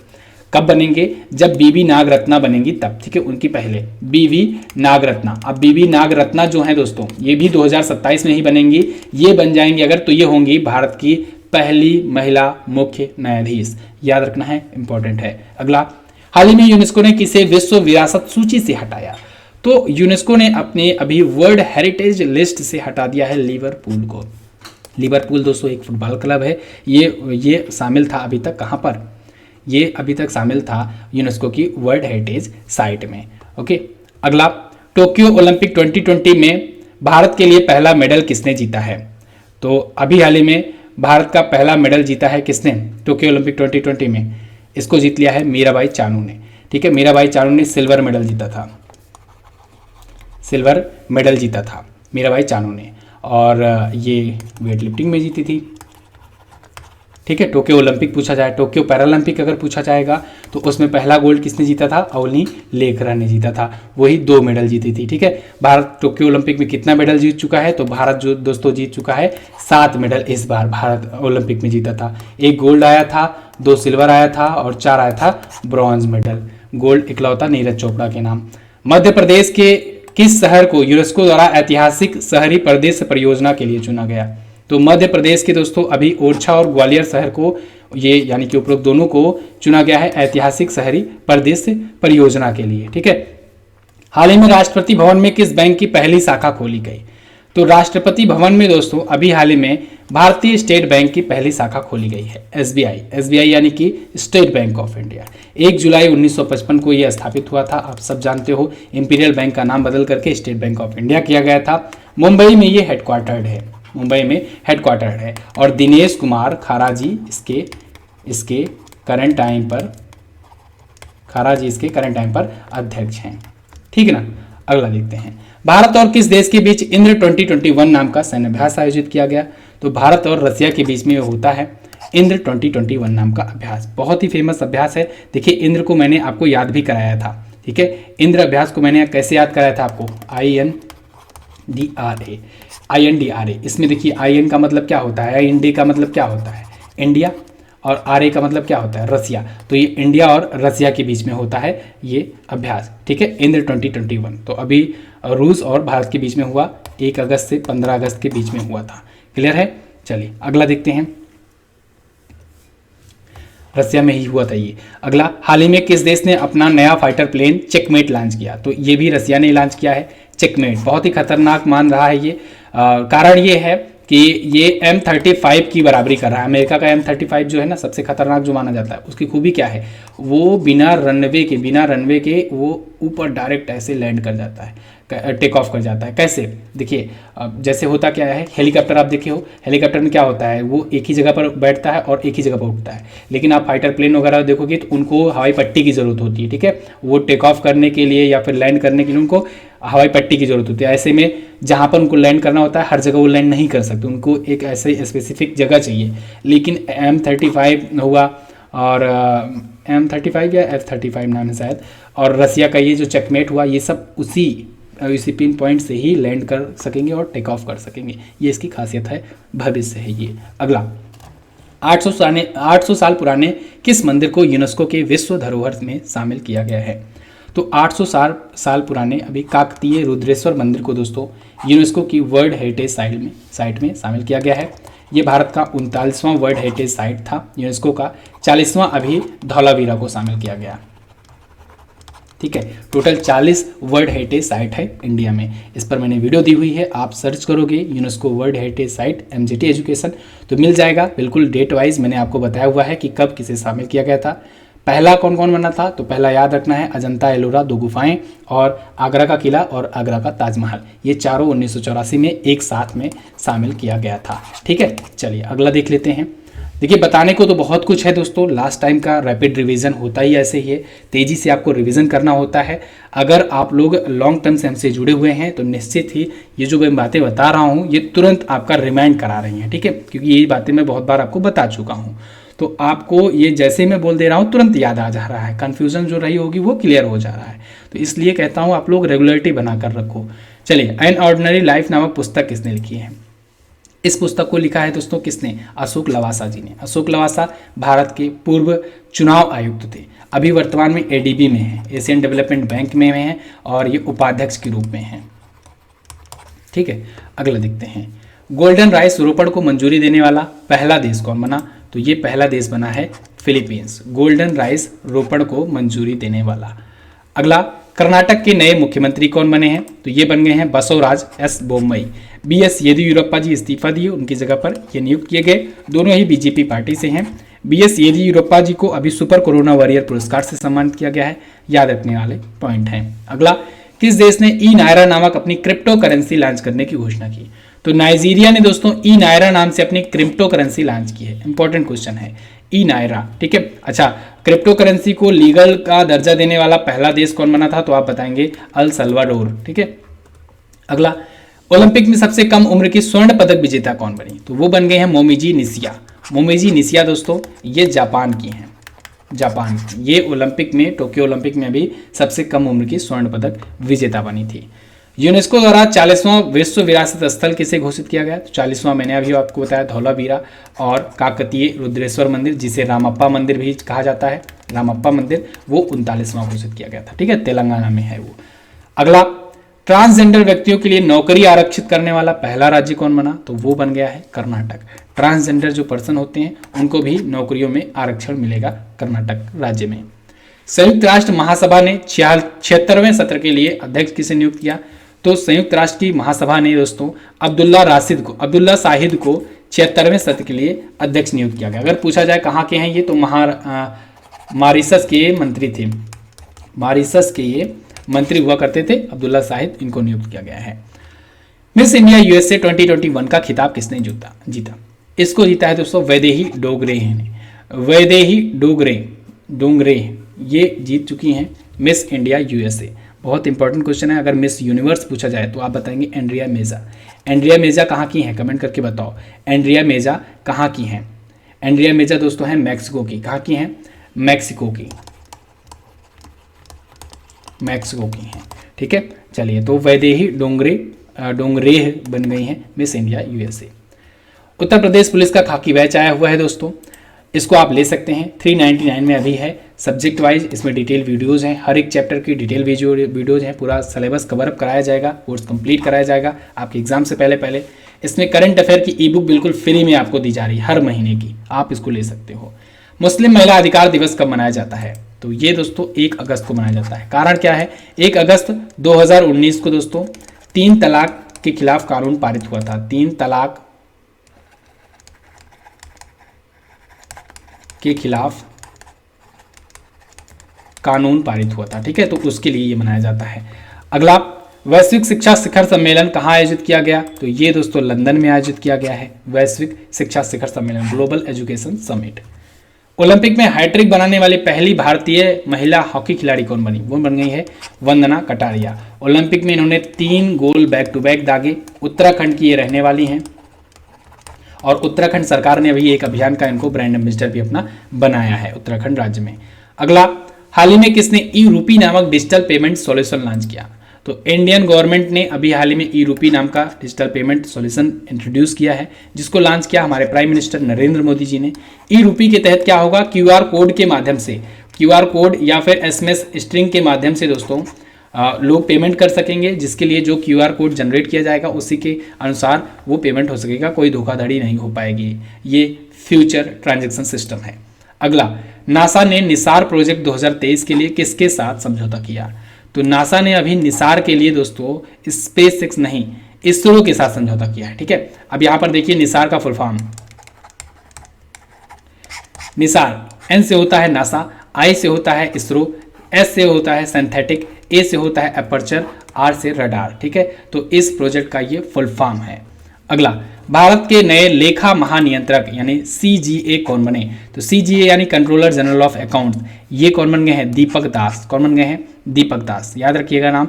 कब बनेंगे? जब बीवी नागरत्ना बनेंगी तब। ठीक है, उनकी पहले बीवी नागरत्ना। अब बीवी नागरत्ना जो है दोस्तों ये भी 2027 में ही बनेंगी। ये बन जाएंगी अगर तो ये होंगी भारत की पहली महिला मुख्य न्यायाधीश। याद रखना है, इंपॉर्टेंट है। अगला, हाल ही में यूनेस्को ने किसे विश्व विरासत सूची से हटाया? तो यूनेस्को ने अपने अभी वर्ल्ड हेरिटेज लिस्ट से हटा दिया है लिवरपूल को। लिवरपूल दोस्तों एक फुटबॉल क्लब है। ये शामिल था अभी तक कहाँ पर? ये अभी तक शामिल था यूनेस्को की वर्ल्ड हेरिटेज साइट में। ओके, अगला, टोक्यो ओलंपिक 2020 में भारत के लिए पहला मेडल किसने जीता है? तो अभी हाल ही में भारत का पहला मेडल जीता है किसने टोक्यो ओलंपिक 2020 में? इसको जीत लिया है मीराबाई चानू ने। ठीक है, मीराबाई चानू ने सिल्वर मेडल जीता था मीराबाई चानू ने, और ये वेट लिफ्टिंग में जीती थी। ठीक है, टोक्यो ओलंपिक पूछा जाए, टोक्यो पैरालंपिक अगर पूछा जाएगा तो उसमें पहला गोल्ड किसने जीता था? अवनी लेखरा ने जीता था, वही 2 मेडल जीती थी। ठीक है, भारत टोक्यो ओलंपिक में कितना मेडल जीत चुका है? तो भारत जो दोस्तों जीत चुका है 7 मेडल इस बार भारत ओलंपिक में जीता था। 1 गोल्ड आया था, 2 सिल्वर आया था और 4 आया था ब्रॉन्ज मेडल। गोल्ड इकलौता नीरज चोपड़ा के नाम। मध्य प्रदेश के किस शहर को यूनेस्को द्वारा ऐतिहासिक शहरी परिदृश्य परियोजना के लिए चुना गया? तो मध्य प्रदेश के दोस्तों अभी ओरछा और ग्वालियर शहर को ये यानी कि उपरोक्त दोनों को चुना गया है ऐतिहासिक शहरी परिदृश्य परियोजना के लिए। ठीक है, हाल ही में राष्ट्रपति भवन में किस बैंक की पहली शाखा खोली गई? तो राष्ट्रपति भवन में दोस्तों अभी हाल ही में भारतीय स्टेट बैंक की पहली शाखा खोली गई है, एसबीआई यानी कि स्टेट बैंक ऑफ इंडिया। 1 जुलाई 1955 को यह स्थापित हुआ था। आप सब जानते हो इंपीरियल बैंक का नाम बदल करके स्टेट बैंक ऑफ इंडिया किया गया था। मुंबई में ये हेडक्वार्टर्ड है और दिनेश कुमार खारा जी इसके करंट टाइम पर अध्यक्ष हैं। ठीक है ना, अगला देखते हैं। भारत और किस देश के बीच इंद्र 2021 नाम का सैन्य अभ्यास आयोजित किया गया? तो भारत और रसिया के बीच में होता है इंद्र 2021 नाम का अभ्यास। बहुत ही फेमस अभ्यास है। देखिए, इंद्र को मैंने आपको याद भी कराया था। ठीक है, इंद्र अभ्यास को मैंने कैसे याद कराया था आपको? INDRA। इसमें देखिए IN का मतलब क्या होता है, IND का मतलब क्या होता है? इंडिया, और RA का मतलब क्या होता है? रसिया। तो ये इंडिया और रसिया के बीच में होता है ये अभ्यास। ठीक है, इंद्र 2021 तो अभी रूस और भारत के बीच में हुआ, 1 अगस्त से 15 अगस्त के बीच में हुआ था। क्लियर है? चलिए अगला देखते हैं। रसिया में ही हुआ था ये। अगला, हाल ही में किस देश ने अपना नया फाइटर प्लेन चेकमेट लॉन्च किया? तो ये भी रसिया ने लॉन्च किया है चेकमेट। बहुत ही खतरनाक मान रहा है ये। कारण ये है कि ये M35 की बराबरी कर रहा है। अमेरिका का M35 जो है ना सबसे खतरनाक जो माना जाता है, उसकी खूबी क्या है? वो बिना रनवे के वो ऊपर डायरेक्ट ऐसे लैंड कर जाता है, टेक ऑफ कर जाता है। कैसे? देखिए, जैसे होता क्या है, हेलीकॉप्टर आप देखे हो, हेलीकॉप्टर में क्या होता है, वो एक ही जगह पर बैठता है और एक ही जगह पर उठता है। लेकिन आप फाइटर प्लेन वगैरह देखोगे तो उनको हवाई पट्टी की जरूरत होती है। ठीक है, वो टेक ऑफ करने के लिए या फिर लैंड करने के लिए उनको हवाई पट्टी की जरूरत होती है। ऐसे में जहाँ पर उनको लैंड करना होता है हर जगह वो लैंड नहीं कर सकते, उनको एक ऐसे स्पेसिफिक जगह चाहिए। लेकिन M35 हुआ और M35 या F35 नाम है शायद, और रसिया का ये जो चेकमेट हुआ, ये सब उसी इसी पिन पॉइंट से ही लैंड कर सकेंगे और टेक ऑफ कर सकेंगे। ये इसकी खासियत है, भविष्य है ये। अगला, 800 साल पुराने किस मंदिर को यूनेस्को के विश्व धरोहर में शामिल किया गया है? तो 800 साल पुराने अभी काकतीय रुद्रेश्वर मंदिर को दोस्तों यूनेस्को की वर्ल्ड हेरिटेज साइट में शामिल किया गया है। ये भारत का 39वां वर्ल्ड हेरिटेज साइट था। यूनेस्को का 40वां अभी धौलावीरा को शामिल किया गया। ठीक है, टोटल 40 वर्ल्ड हेरिटेज साइट है इंडिया में। इस पर मैंने वीडियो दी हुई है, आप सर्च करोगे UNESCO world heritage site MJT education तो मिल जाएगा। बिल्कुल डेट वाइज मैंने आपको बताया हुआ है कि कब किसे शामिल किया गया था। पहला कौन कौन बना था? तो पहला याद रखना है अजंता एलोरा 2 गुफाएं और आगरा का किला और आगरा का ताजमहल। ये चारों 1984 में एक साथ में शामिल किया गया था। ठीक है, चलिए अगला देख लेते हैं। देखिए, बताने को तो बहुत कुछ है दोस्तों, लास्ट टाइम का रैपिड रिवीजन होता ही ऐसे ही है, तेजी से आपको रिवीजन करना होता है। अगर आप लोग लॉन्ग टर्म से हमसे जुड़े हुए हैं तो निश्चित ही ये जो मैं बातें बता रहा हूँ ये तुरंत आपका रिमाइंड करा रही हैं। ठीक है, क्योंकि यही बातें मैं बहुत बार आपको बता चुका हूँ, तो आपको ये जैसे मैं बोल दे रहा हूँ तुरंत याद आ जा रहा है, कन्फ्यूजन जो रही होगी वो क्लियर हो जा रहा है। तो इसलिए कहता हूँ आप लोग रेगुलरिटी बनाकर रखो। चलिए, एन ऑर्डिनरी लाइफ नामक पुस्तक किसने लिखी है? इस पुस्तक को लिखा है दोस्तों किसने? अशोक लवासा जी ने। अशोक लवासा भारत के पूर्व चुनाव आयुक्त थे, अभी वर्तमान में एडीबी में है, एशियन डेवलपमेंट बैंक में है और ये उपाध्यक्ष के रूप में है। ठीक है, अगला देखते हैं। गोल्डन राइस रोपड़ को मंजूरी देने वाला पहला देश कौन बना? तो ये पहला देश बना है फिलीपींस, गोल्डन राइस रोपड़ को मंजूरी देने वाला। अगला, कर्नाटक के नए मुख्यमंत्री कौन बने हैं? तो ये बन गए हैं बसवराज एस बोम्मई। बीएस येदियुरप्पा जी इस्तीफा दिए, उनकी जगह पर ये नियुक्त किए गए, दोनों ही बीजेपी पार्टी से हैं। बीएस येदियुरप्पा जी को अभी सुपर कोरोना वॉरियर पुरस्कार से सम्मानित किया गया है, याद रखने वाले पॉइंट हैं। अगला, किस देश ने ई नायरा नामक अपनी क्रिप्टो करेंसी लॉन्च करने की घोषणा की? तो नाइजीरिया ने दोस्तों ई नायरा नाम से अपनी क्रिप्टो करेंसी लॉन्च की है। इंपॉर्टेंट क्वेश्चन है ई नायरा। ठीक है, अच्छा, क्रिप्टो करेंसी को लीगल का दर्जा देने वाला पहला देश कौन बना था? तो आप बताएंगे अल सल्वाडोर। ठीक है, अगला, ओलंपिक में सबसे कम उम्र की स्वर्ण पदक विजेता कौन बनी? तो वो बन गए हैं मोमिजी निशिया। मोमिजी निशिया दोस्तों ये जापान की हैं, जापान की। ये ओलंपिक में, टोक्यो ओलंपिक में भी सबसे कम उम्र की स्वर्ण पदक विजेता बनी थी। यूनेस्को द्वारा 40वां विश्व विरासत स्थल किसे घोषित किया गया? तो 40वां मैंने अभी आपको बताया धौलावीरा और काकतीय रुद्रेश्वर मंदिर, जिसे रामप्पा मंदिर भी कहा जाता है, रामप्पा मंदिर, वो 39वां घोषित किया गया था। ठीक है, तेलंगाना में है वो। अगला, ट्रांसजेंडर व्यक्तियों के लिए नौकरी आरक्षित करने वाला पहला राज्य कौन बना? तो वो बन गया है कर्नाटक। ट्रांसजेंडर जो पर्सन होते हैं उनको भी नौकरियों में आरक्षण मिलेगा कर्नाटक राज्य में। संयुक्त राष्ट्र महासभा ने 76वें सत्र के लिए अध्यक्ष किसे नियुक्त किया? तो संयुक्त राष्ट्र की महासभा ने दोस्तों अब्दुल्ला शाहिद को 76वें सत्र के लिए अध्यक्ष नियुक्त किया गया। अगर पूछा जाए कहाँ के हैं ये, तो मॉरिशस के ये मंत्री थे, मॉरिशस के ये मंत्री हुआ करते थे अब्दुल्ला शाहिद, इनको नियुक्त किया गया है। मिस इंडिया यूएसए 2021 का खिताब किसने जीता? इसको जीता है दोस्तों वैदेही डोगरे ने। वैदेही डोगरे ये जीत चुकी हैं मिस इंडिया यूएसए। बहुत इंपॉर्टेंट क्वेश्चन है, अगर मिस यूनिवर्स पूछा जाए तो आप बताएंगे एंड्रिया मेजा। एंड्रिया मेजा कहाँ की हैं? कमेंट करके बताओ, एंड्रिया मेजा कहाँ की हैं? एंड्रिया मेजा दोस्तों हैं मैक्सिको की। कहाँ की हैं? मैक्सिको की हैं। ठीक है, चलिए, तो वैदेही डोंगरे बन गई हैं miss India USA. Uttar Pradesh police का खाकी बैच आया हुआ है दोस्तों, इसको आप ले सकते हैं, 399 में अभी है। सब्जेक्ट वाइज इसमें डिटेल वीडियोज़ हैं, हर एक चैप्टर की डिटेल वीडियोज़ हैं, पूरा सिलेबस कवर अप कराया जाएगा, कोर्स कंप्लीट कराया जाएगा आपके एग्जाम से पहले। इसमें करंट अफेयर की ई बुक बिल्कुल फ्री में आपको दी जा रही है हर महीने की, आप इसको ले सकते हो। मुस्लिम महिला अधिकार दिवस कब मनाया जाता है? तो ये दोस्तों 1 अगस्त को मनाया जाता है। कारण क्या है? 1 अगस्त 2019 को दोस्तों 3 तलाक के खिलाफ कानून पारित हुआ था। 3 तलाक के खिलाफ कानून पारित हुआ था। ठीक है, तो उसके लिए ये मनाया जाता है। अगला, वैश्विक शिक्षा शिखर सम्मेलन कहाँ आयोजित किया गया? तो ये दोस्तों लंदन में आयोजित किया गया है, वैश्विक शिक्षा शिखर सम्मेलन, ग्लोबल एजुकेशन समिट। ओलंपिक में हैट्रिक बनाने वाली पहली भारतीय महिला हॉकी खिलाड़ी कौन बनी? वो बन गई है वंदना कटारिया। ओलंपिक में इन्होंने 3 गोल बैक टू बैक दागे। उत्तराखंड की ये रहने वाली हैं और उत्तराखंड सरकार ने अभी एक अभियान का इनको ब्रांड एम्बेसडर भी अपना बनाया है उत्तराखंड राज्य में। अगला, हाल ही में किसने ई रूपी नामक डिजिटल पेमेंट सॉल्यूशन लॉन्च किया? तो इंडियन गवर्नमेंट ने अभी हाल ही में ई रूपी नाम का डिजिटल पेमेंट सॉल्यूशन इंट्रोड्यूस किया है, जिसको लॉन्च किया हमारे प्राइम मिनिस्टर नरेंद्र मोदी जी ने। ई रूपी के तहत क्या होगा, क्यूआर कोड के माध्यम से, क्यूआर कोड या फिर एसएमएस स्ट्रिंग के माध्यम से दोस्तों लोग पेमेंट कर सकेंगे, जिसके लिए जो क्यूआर कोड जनरेट किया जाएगा उसी के अनुसार वो पेमेंट हो सकेगा, कोई धोखाधड़ी नहीं हो पाएगी। ये फ्यूचर ट्रांजैक्शन सिस्टम है। अगला, नासा ने निसार प्रोजेक्ट 2023 के लिए किसके साथ समझौता किया? तो नासा ने अभी निसार के लिए दोस्तों स्पेसएक्स नहीं, इसरो के साथ समझौता किया है। ठीक है, अब यहां पर देखिए निसार का फुल फॉर्म, निसार एन से होता है नासा, आई से होता है इसरो, एस से होता है सिंथेटिक, ए से होता है अपर्चर, आर से रडार। ठीक है, तो इस प्रोजेक्ट का ये फुल फॉर्म है। अगला, भारत के नए लेखा महानियंत्रक यानी सीजीए कौन बने? तो सीजीए यानी कंट्रोलर जनरल ऑफ अकाउंट्स, ये कौन बन गए हैं? दीपक दास। कौन बन गए हैं? दीपक दास। याद रखिएगा नाम,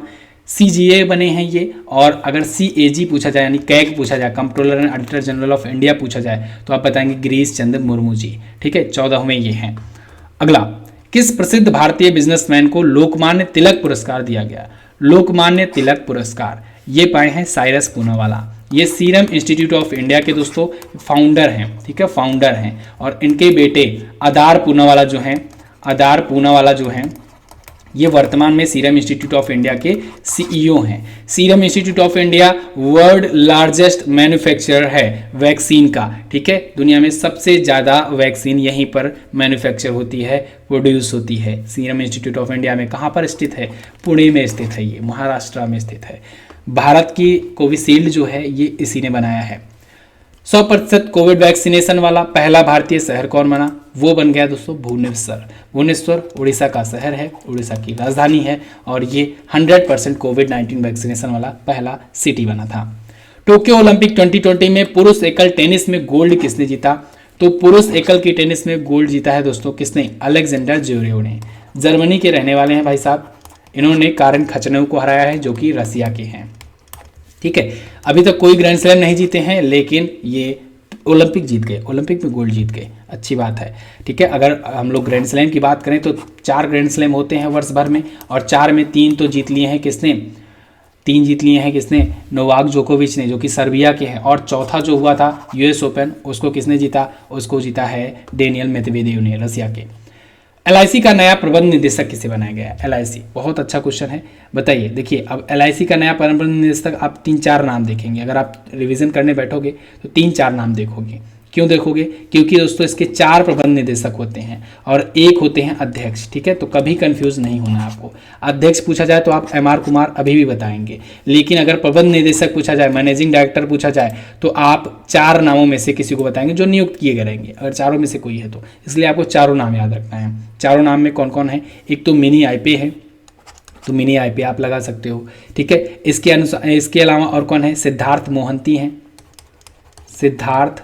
सीजीए बने हैं ये। और अगर सीएजी पूछा जाए यानी कैग पूछा जाए, controller and auditor general of India पूछा जाए, तो आप बताएंगे गिरीश चंद्र मुर्मू जी। ठीक है, 14वें ये हैं। अगला, किस प्रसिद्ध भारतीय बिजनेसमैन को लोकमान्य तिलक पुरस्कार दिया गया? लोकमान्य तिलक पुरस्कार ये पाए हैं साइरस पूनावाला। ये सीरम इंस्टीट्यूट ऑफ इंडिया के दोस्तों फाउंडर हैं। ठीक है, फाउंडर हैं। और इनके बेटे आधार पूनावाला जो हैं, आधार पूनावाला जो हैं, ये वर्तमान में सीरम इंस्टीट्यूट ऑफ इंडिया के सीईओ हैं। Serum institute of India world largest manufacturer है वैक्सीन का। ठीक है, दुनिया में सबसे ज़्यादा वैक्सीन यहीं पर मैन्युफैक्चर होती है, प्रोड्यूस होती है। सीरम इंस्टीट्यूट ऑफ इंडिया में कहाँ पर स्थित है? पुणे में स्थित है, ये महाराष्ट्र में स्थित है। भारत की कोविशील्ड जो है ये इसी ने बनाया है। 100% कोविड वैक्सीनेशन वाला पहला भारतीय शहर कौन बना? वो बन गया दोस्तों भुवनेश्वर। भुवनेश्वर उड़ीसा का शहर है, उड़ीसा की राजधानी है, और ये 100% कोविड-19 वैक्सीनेशन वाला पहला सिटी बना था। टोक्यो ओलंपिक 2020 में पुरुष एकल टेनिस में गोल्ड किसने जीता? तो पुरुष एकल की टेनिस में गोल्ड जीता है दोस्तों किसने? अलेक्जेंडर ज्वेरेव ने। जर्मनी के रहने वाले हैं भाई साहब। इन्होंने कारेन खचनोव को हराया है जो कि रसिया के हैं। ठीक है, अभी तक कोई ग्रैंड स्लैम नहीं जीते हैं, लेकिन ये ओलंपिक जीत गए, ओलंपिक में गोल्ड जीत गए, अच्छी बात है। ठीक है, अगर हम लोग ग्रैंड स्लैम की बात करें तो 4 ग्रैंड स्लैम होते हैं वर्ष भर में, और 4 में 3 तो जीत लिए हैं किसने? 3 जीत लिए हैं किसने? नोवाक जोकोविच ने, जो कि सर्बिया के हैं। और चौथा जो हुआ था यूएस ओपन, उसको किसने जीता? उसको जीता है डेनियल मेदवेदेव ने, रसिया के। एलआईसी का नया प्रबंध निदेशक किसे बनाया गया है? एलआईसी, बहुत अच्छा क्वेश्चन है, बताइए। देखिए, अब एलआईसी का नया प्रबंध निदेशक आप 3-4 नाम देखेंगे। अगर आप रिवीजन करने बैठोगे तो 3-4 नाम देखोगे। क्यों देखोगे? क्योंकि दोस्तों इसके 4 प्रबंध निदेशक होते हैं और 1 होते हैं अध्यक्ष। ठीक है, तो कभी कंफ्यूज नहीं होना आपको। अध्यक्ष पूछा जाए तो आप एमआर कुमार अभी भी बताएंगे, लेकिन अगर प्रबंध निदेशक पूछा जाए, मैनेजिंग डायरेक्टर पूछा जाए, तो आप 4 नामों में से किसी को बताएंगे जो नियुक्त किए गए रहेंगे, अगर चारों में से कोई है तो। इसलिए आपको चारों नाम याद रखना है। चारों नाम में कौन कौन है? एक तो मिनी आईपी है, तो मिनी आईपी आप लगा सकते हो। ठीक है, इसके अलावा और कौन है? सिद्धार्थ मोहंती हैं, सिद्धार्थ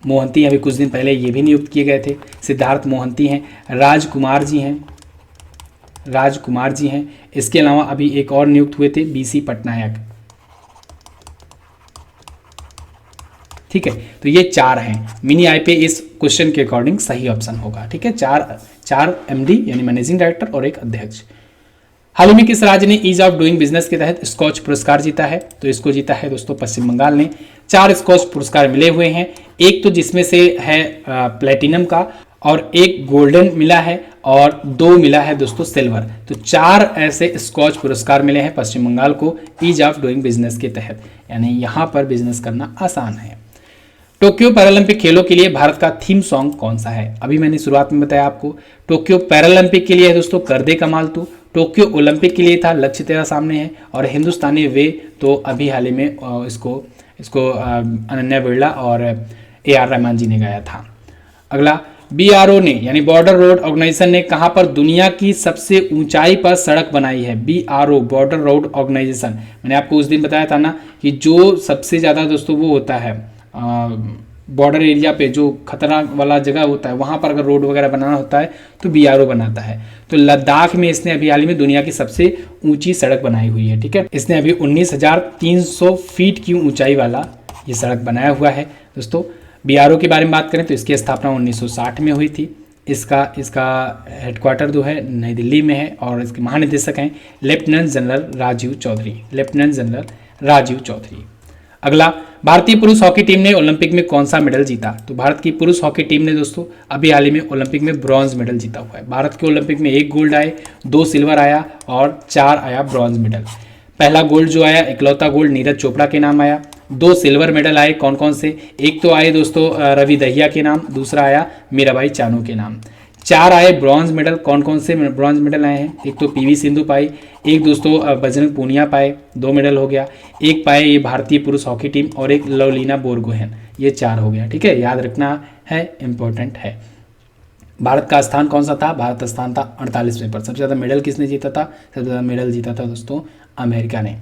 मोहंती अभी कुछ दिन पहले ये भी नियुक्त किए गए थे, सिद्धार्थ मोहंती हैं। राजकुमार जी हैं, राजकुमार जी हैं। इसके अलावा अभी एक और नियुक्त हुए थे, बीसी पटनायक। ठीक है, तो ये 4 हैं। मिनी आईपी इस क्वेश्चन के अकॉर्डिंग सही ऑप्शन होगा। ठीक है, 4 एमडी यानी मैनेजिंग डायरेक्टर और 1 अध्यक्ष। हाल ही में किस राज्य ने ईज ऑफ डूइंग बिजनेस के तहत स्कॉच पुरस्कार जीता है? तो इसको जीता है दोस्तों पश्चिम बंगाल ने। 4 स्कॉच पुरस्कार मिले हुए हैं, एक तो जिसमें से है प्लेटिनम का, और 1 गोल्डन मिला है, और 2 मिला है दोस्तों सिल्वर। तो 4 ऐसे स्कॉच पुरस्कार मिले हैं पश्चिम बंगाल को ईज ऑफ डूइंग बिजनेस के तहत, यानी यहाँ पर बिजनेस करना आसान है। टोक्यो पैरालंपिक खेलों के लिए भारत का थीम सॉन्ग कौन सा है? अभी मैंने शुरुआत में बताया आपको, टोक्यो पैरालंपिक के लिए है दोस्तों कर दे कमाल तू, टोक्यो ओलंपिक के लिए था लक्ष्य तेरा सामने है, और हिंदुस्तानी वे तो अभी हाल ही में इसको अनन्या बिरला और AR रहमान जी ने गाया था। अगला, BRO ने यानी बॉर्डर रोड ऑर्गेनाइजेशन ने कहाँ पर दुनिया की सबसे ऊंचाई पर सड़क बनाई है? BRO बॉर्डर रोड ऑर्गेनाइजेशन, मैंने आपको उस दिन बताया था ना कि जो सबसे ज़्यादा दोस्तों वो होता है बॉर्डर एरिया पे जो खतरा वाला जगह होता है, वहाँ पर अगर रोड वगैरह बनाना होता है तो BRO बनाता है। तो लद्दाख में इसने अभी हाल ही में दुनिया की सबसे ऊंची सड़क बनाई हुई है। ठीक है, इसने अभी 19,300 फीट की ऊंचाई वाला ये सड़क बनाया हुआ है। दोस्तों BRO के बारे में बात करें तो इसकी स्थापना 1960 में हुई थी। इसका इसका हेडक्वार्टर जो है नई दिल्ली में है और इसके महानिदेशक हैं lieutenant general Rajiv Chaudhary, lieutenant general Rajiv Chaudhary. अगला, भारतीय पुरुष हॉकी टीम ने ओलंपिक में कौन सा मेडल जीता? तो भारत की पुरुष हॉकी टीम ने दोस्तों अभी हाल ही में ओलंपिक में ब्रॉन्ज मेडल जीता हुआ है। भारत के ओलंपिक में 1 गोल्ड आए, 2 सिल्वर आया और 4 आया ब्रॉन्ज मेडल। पहला गोल्ड जो आया, इकलौता गोल्ड नीरज चोपड़ा के नाम आया। 2 सिल्वर मेडल आए, कौन कौन से? एक तो आए दोस्तों रवि दहिया के नाम, दूसरा आया मीराबाई चानू के नाम। 4 आए ब्रॉन्ज मेडल, कौन कौन से ब्रॉन्ज मेडल आए हैं? एक तो पीवी सिंधु पाई, एक दोस्तों बजरंग पूनिया पाए, 2 मेडल हो गया। एक पाए ये भारतीय पुरुष हॉकी टीम और एक लवलीना बोरगोहेन, ये 4 हो गया। ठीक है, याद रखना है, इंपॉर्टेंट है। भारत का स्थान कौन सा था? भारत स्थान था 48वें पर। सबसे ज़्यादा मेडल किसने जीता था? सबसे ज़्यादा मेडल जीता था दोस्तों अमेरिका ने।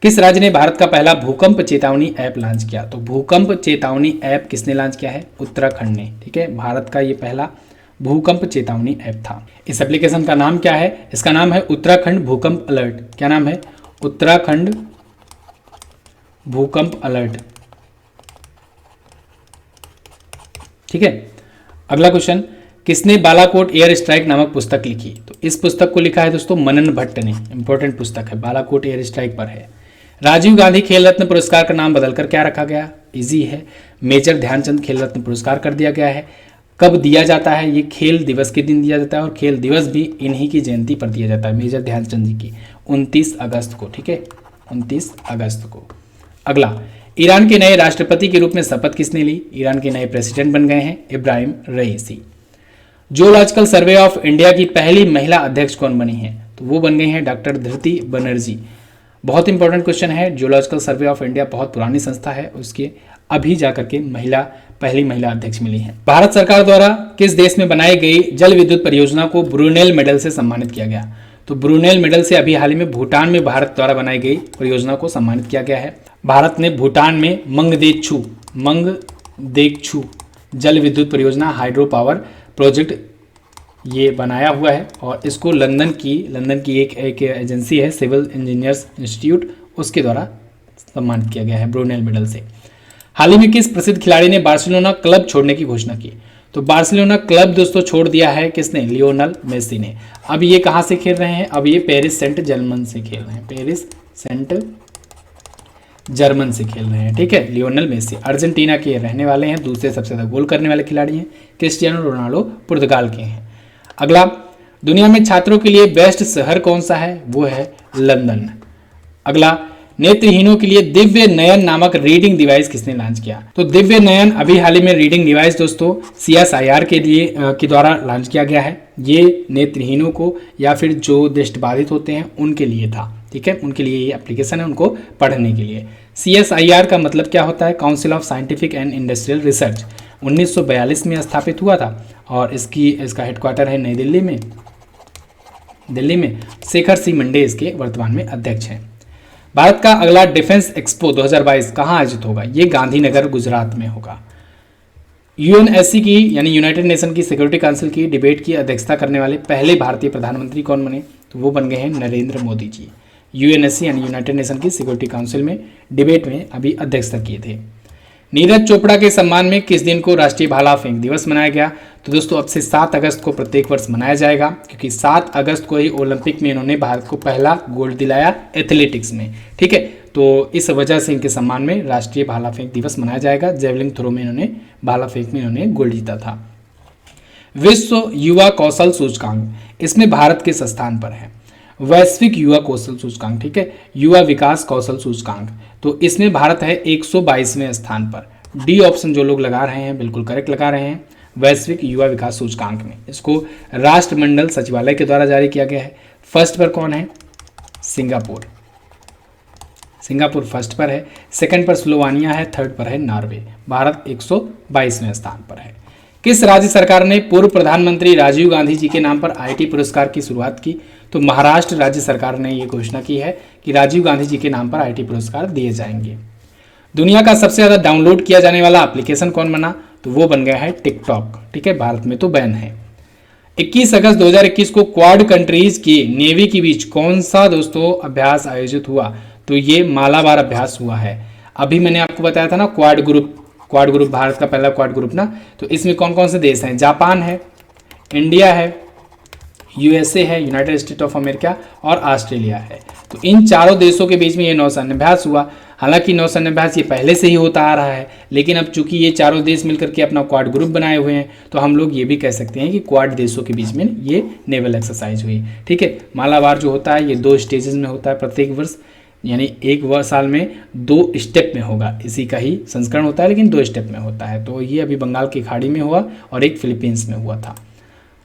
किस राज्य ने भारत का पहला भूकंप चेतावनी ऐप लॉन्च किया? तो भूकंप चेतावनी ऐप किसने लॉन्च किया है? उत्तराखंड ने। ठीक है, भारत का ये पहला भूकंप चेतावनी ऐप था। इस एप्लीकेशन का नाम क्या है? इसका नाम है उत्तराखंड भूकंप अलर्ट। क्या नाम है? उत्तराखंड भूकंप अलर्ट। ठीक है, अगला क्वेश्चन, किसने बालाकोट एयर स्ट्राइक नामक पुस्तक लिखी? तो इस पुस्तक को लिखा है दोस्तों मनन भट्ट ने। इंपॉर्टेंट पुस्तक है, बालाकोट एयर स्ट्राइक पर है। राजीव गांधी खेल रत्न पुरस्कार का नाम बदलकर क्या रखा गया? इजी है, मेजर ध्यानचंद खेल रत्न पुरस्कार कर दिया गया है। कब दिया जाता है? ये खेल दिवस के दिन दिया जाता है और खेल दिवस भी इन्हीं की जयंती पर दिया जाता है, मेजर ध्यानचंद जी की, 29 अगस्त को। ठीक है, 29 अगस्त को। अगला, ईरान के नए राष्ट्रपति के रूप में शपथ किसने ली? ईरान के नए प्रेसिडेंट बन गए हैं इब्राहिम रईसी। जियोलॉजिकल सर्वे ऑफ इंडिया की पहली महिला अध्यक्ष कौन बनी है? तो वो बन गई हैं डॉक्टर धृति बनर्जी। बहुत इंपॉर्टेंट क्वेश्चन है। जियोलॉजिकल सर्वे ऑफ इंडिया बहुत पुरानी संस्था है, उसके अभी जाकर के पहली महिला अध्यक्ष मिली है। भारत सरकार द्वारा किस देश में बनाई गई जल विद्युत परियोजना को ब्रूनेल मेडल से सम्मानित किया गया? तो ब्रूनेल मेडल से अभी हाल ही में भूटान में भारत द्वारा बनाई गई परियोजना को सम्मानित किया गया है। भारत ने भूटान में मंगदेक्षु जल विद्युत परियोजना हाइड्रो पावर प्रोजेक्ट ये बनाया हुआ है और इसको लंदन की एक एजेंसी है सिविल इंजीनियर्स इंस्टीट्यूट, उसके द्वारा सम्मानित किया गया है ब्रूनेल मेडल से। हाल ही में किस प्रसिद्ध खिलाड़ी ने बार्सिलोना क्लब छोड़ने की घोषणा की? तो बार्सिलोना क्लब दोस्तों छोड़ दिया है किसने? लियोनल मेसी ने। अब ये कहाँ से खेल रहे हैं? अब ये पेरिस सेंट जर्मन से खेल रहे हैं, पेरिस सेंट जर्मन से खेल रहे हैं। ठीक है, लियोनल मेसी अर्जेंटीना के रहने वाले हैं, दूसरे सबसे ज़्यादा गोल करने वाले खिलाड़ी हैं। क्रिस्टियानो रोनाल्डो पुर्तगाल के हैं। अगला, दुनिया में छात्रों के लिए बेस्ट शहर कौन सा है? वो है लंदन। अगला, नेत्रहीनों के लिए दिव्य नयन नामक रीडिंग डिवाइस किसने लॉन्च किया? तो दिव्य नयन अभी हाल ही में रीडिंग डिवाइस दोस्तों CSIR के द्वारा लॉन्च किया गया है। ये नेत्रहीनों को या फिर जो दृष्टिबाधित होते हैं उनके लिए था। ठीक है, उनके लिए ये एप्लीकेशन है, उनको पढ़ने के लिए। CSIR का मतलब क्या होता है? Council of scientific and industrial research. 1942 में स्थापित हुआ था और इसका हेडक्वार्टर है नई दिल्ली में। शेखर सी मंडे इसके वर्तमान में अध्यक्ष हैं। भारत का अगला डिफेंस एक्सपो 2022 कहाँ आयोजित होगा? ये गांधीनगर गुजरात में होगा। UNSC की यानी यूनाइटेड नेशन की सिक्योरिटी काउंसिल की डिबेट की अध्यक्षता करने वाले पहले भारतीय प्रधानमंत्री कौन बने? तो वो बन गए हैं नरेंद्र मोदी जी। UNSC यानी यूनाइटेड नेशन की सिक्योरिटी काउंसिल में डिबेट में अभी अध्यक्षता किए थे। नीरज चोपड़ा के सम्मान में किस दिन को राष्ट्रीय भाला फेंक दिवस मनाया गया? तो दोस्तों अब से 7 अगस्त को प्रत्येक वर्ष मनाया जाएगा, क्योंकि 7 अगस्त को ही ओलंपिक में इन्होंने भारत को पहला गोल्ड दिलाया एथलेटिक्स में। ठीक है, तो इस वजह से इनके सम्मान में राष्ट्रीय भाला फेंक दिवस मनाया जाएगा। जेवलिन थ्रो में इन्होंने भाला फेंक में इन्होंने गोल्ड जीता था। विश्व युवा कौशल सूचकांक, इसमें भारत किस स्थान पर है? वैश्विक युवा कौशल सूचकांक। ठीक है, युवा विकास कौशल सूचकांक, तो इसमें भारत है 122वें स्थान पर। डी ऑप्शन जो लोग लगा रहे हैं बिल्कुल करेक्ट लगा रहे हैं। वैश्विक युवा विकास सूचकांक में इसको राष्ट्रमंडल सचिवालय के द्वारा जारी किया गया है। फर्स्ट पर कौन है? सिंगापुर फर्स्ट पर है, सेकंड पर स्लोवानिया है, थर्ड पर है नॉर्वे। भारत 122वें स्थान पर है। किस राज्य सरकार ने पूर्व प्रधानमंत्री राजीव गांधी जी के नाम पर IT पुरस्कार की शुरुआत की? तो महाराष्ट्र राज्य सरकार ने यह घोषणा की है कि राजीव गांधी जी के नाम पर IT पुरस्कार दिए जाएंगे। दुनिया का सबसे ज्यादा डाउनलोड किया जाने वाला एप्लीकेशन कौन बना? तो वो बन गया है टिकटॉक। ठीक है, भारत में तो बैन है। 21 अगस्त 2021 को क्वाड कंट्रीज की नेवी के बीच कौन सा दोस्तों अभ्यास आयोजित हुआ? तो ये मालाबार अभ्यास हुआ है। अभी मैंने आपको बताया था ना क्वाड ग्रुप भारत का पहला क्वाड ग्रुप ना, तो इसमें कौन कौन से देश हैं? जापान है, इंडिया है, यूएसए है, यूनाइटेड स्टेट ऑफ अमेरिका और ऑस्ट्रेलिया है। तो इन चारों देशों के बीच में ये नौसैन्य अभ्यास हुआ। हालांकि नौसैन्य अभ्यास ये पहले से ही होता आ रहा है, लेकिन अब चूंकि ये चारों देश मिलकर के अपना क्वाड ग्रुप बनाए हुए हैं, तो हम लोग ये भी कह सकते हैं कि क्वाड देशों के बीच में ये नेवल एक्सरसाइज हुई। ठीक है, मालाबार जो होता है ये 2 स्टेजेस में होता है प्रत्येक वर्ष, यानी एक साल में 2 स्टेप में होगा, इसी का ही संस्करण होता है, लेकिन 2 स्टेप में होता है। तो ये अभी बंगाल की खाड़ी में हुआ और एक फिलीपींस में हुआ था।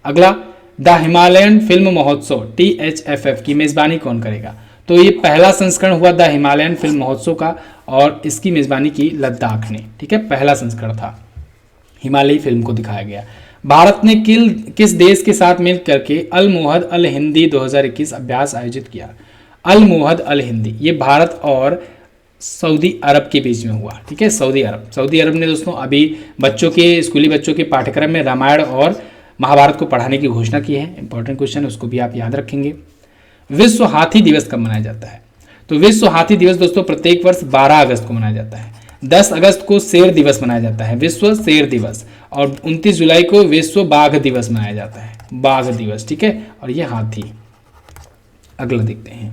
अगला, द हिमालयन फिल्म महोत्सव THFF की मेजबानी कौन करेगा? तो ये पहला संस्करण हुआ द हिमालयन फिल्म महोत्सव का, और इसकी मेजबानी की लद्दाख ने। ठीक है, पहला संस्करण था, हिमालयी फिल्म को दिखाया गया। भारत ने किस देश के साथ मिल करके अल मुहद अल हिंदी 2021 अभ्यास आयोजित किया? अल मुहद अल हिंदी ये भारत और सऊदी अरब के बीच में हुआ। ठीक है, सऊदी अरब ने दोस्तों अभी स्कूली बच्चों के पाठ्यक्रम में रामायण और महाभारत को पढ़ाने की घोषणा की है। इंपॉर्टेंट क्वेश्चन, उसको भी आप याद रखेंगे। विश्व हाथी दिवस कब मनाया जाता है? तो विश्व हाथी दिवस दोस्तों प्रत्येक वर्ष 12 अगस्त को मनाया जाता है। 10 अगस्त को शेर दिवस मनाया जाता है, विश्व शेर दिवस, और 29 जुलाई को विश्व बाघ दिवस मनाया जाता है, बाघ दिवस। ठीक है, और ये हाथी। अगला देखते हैं,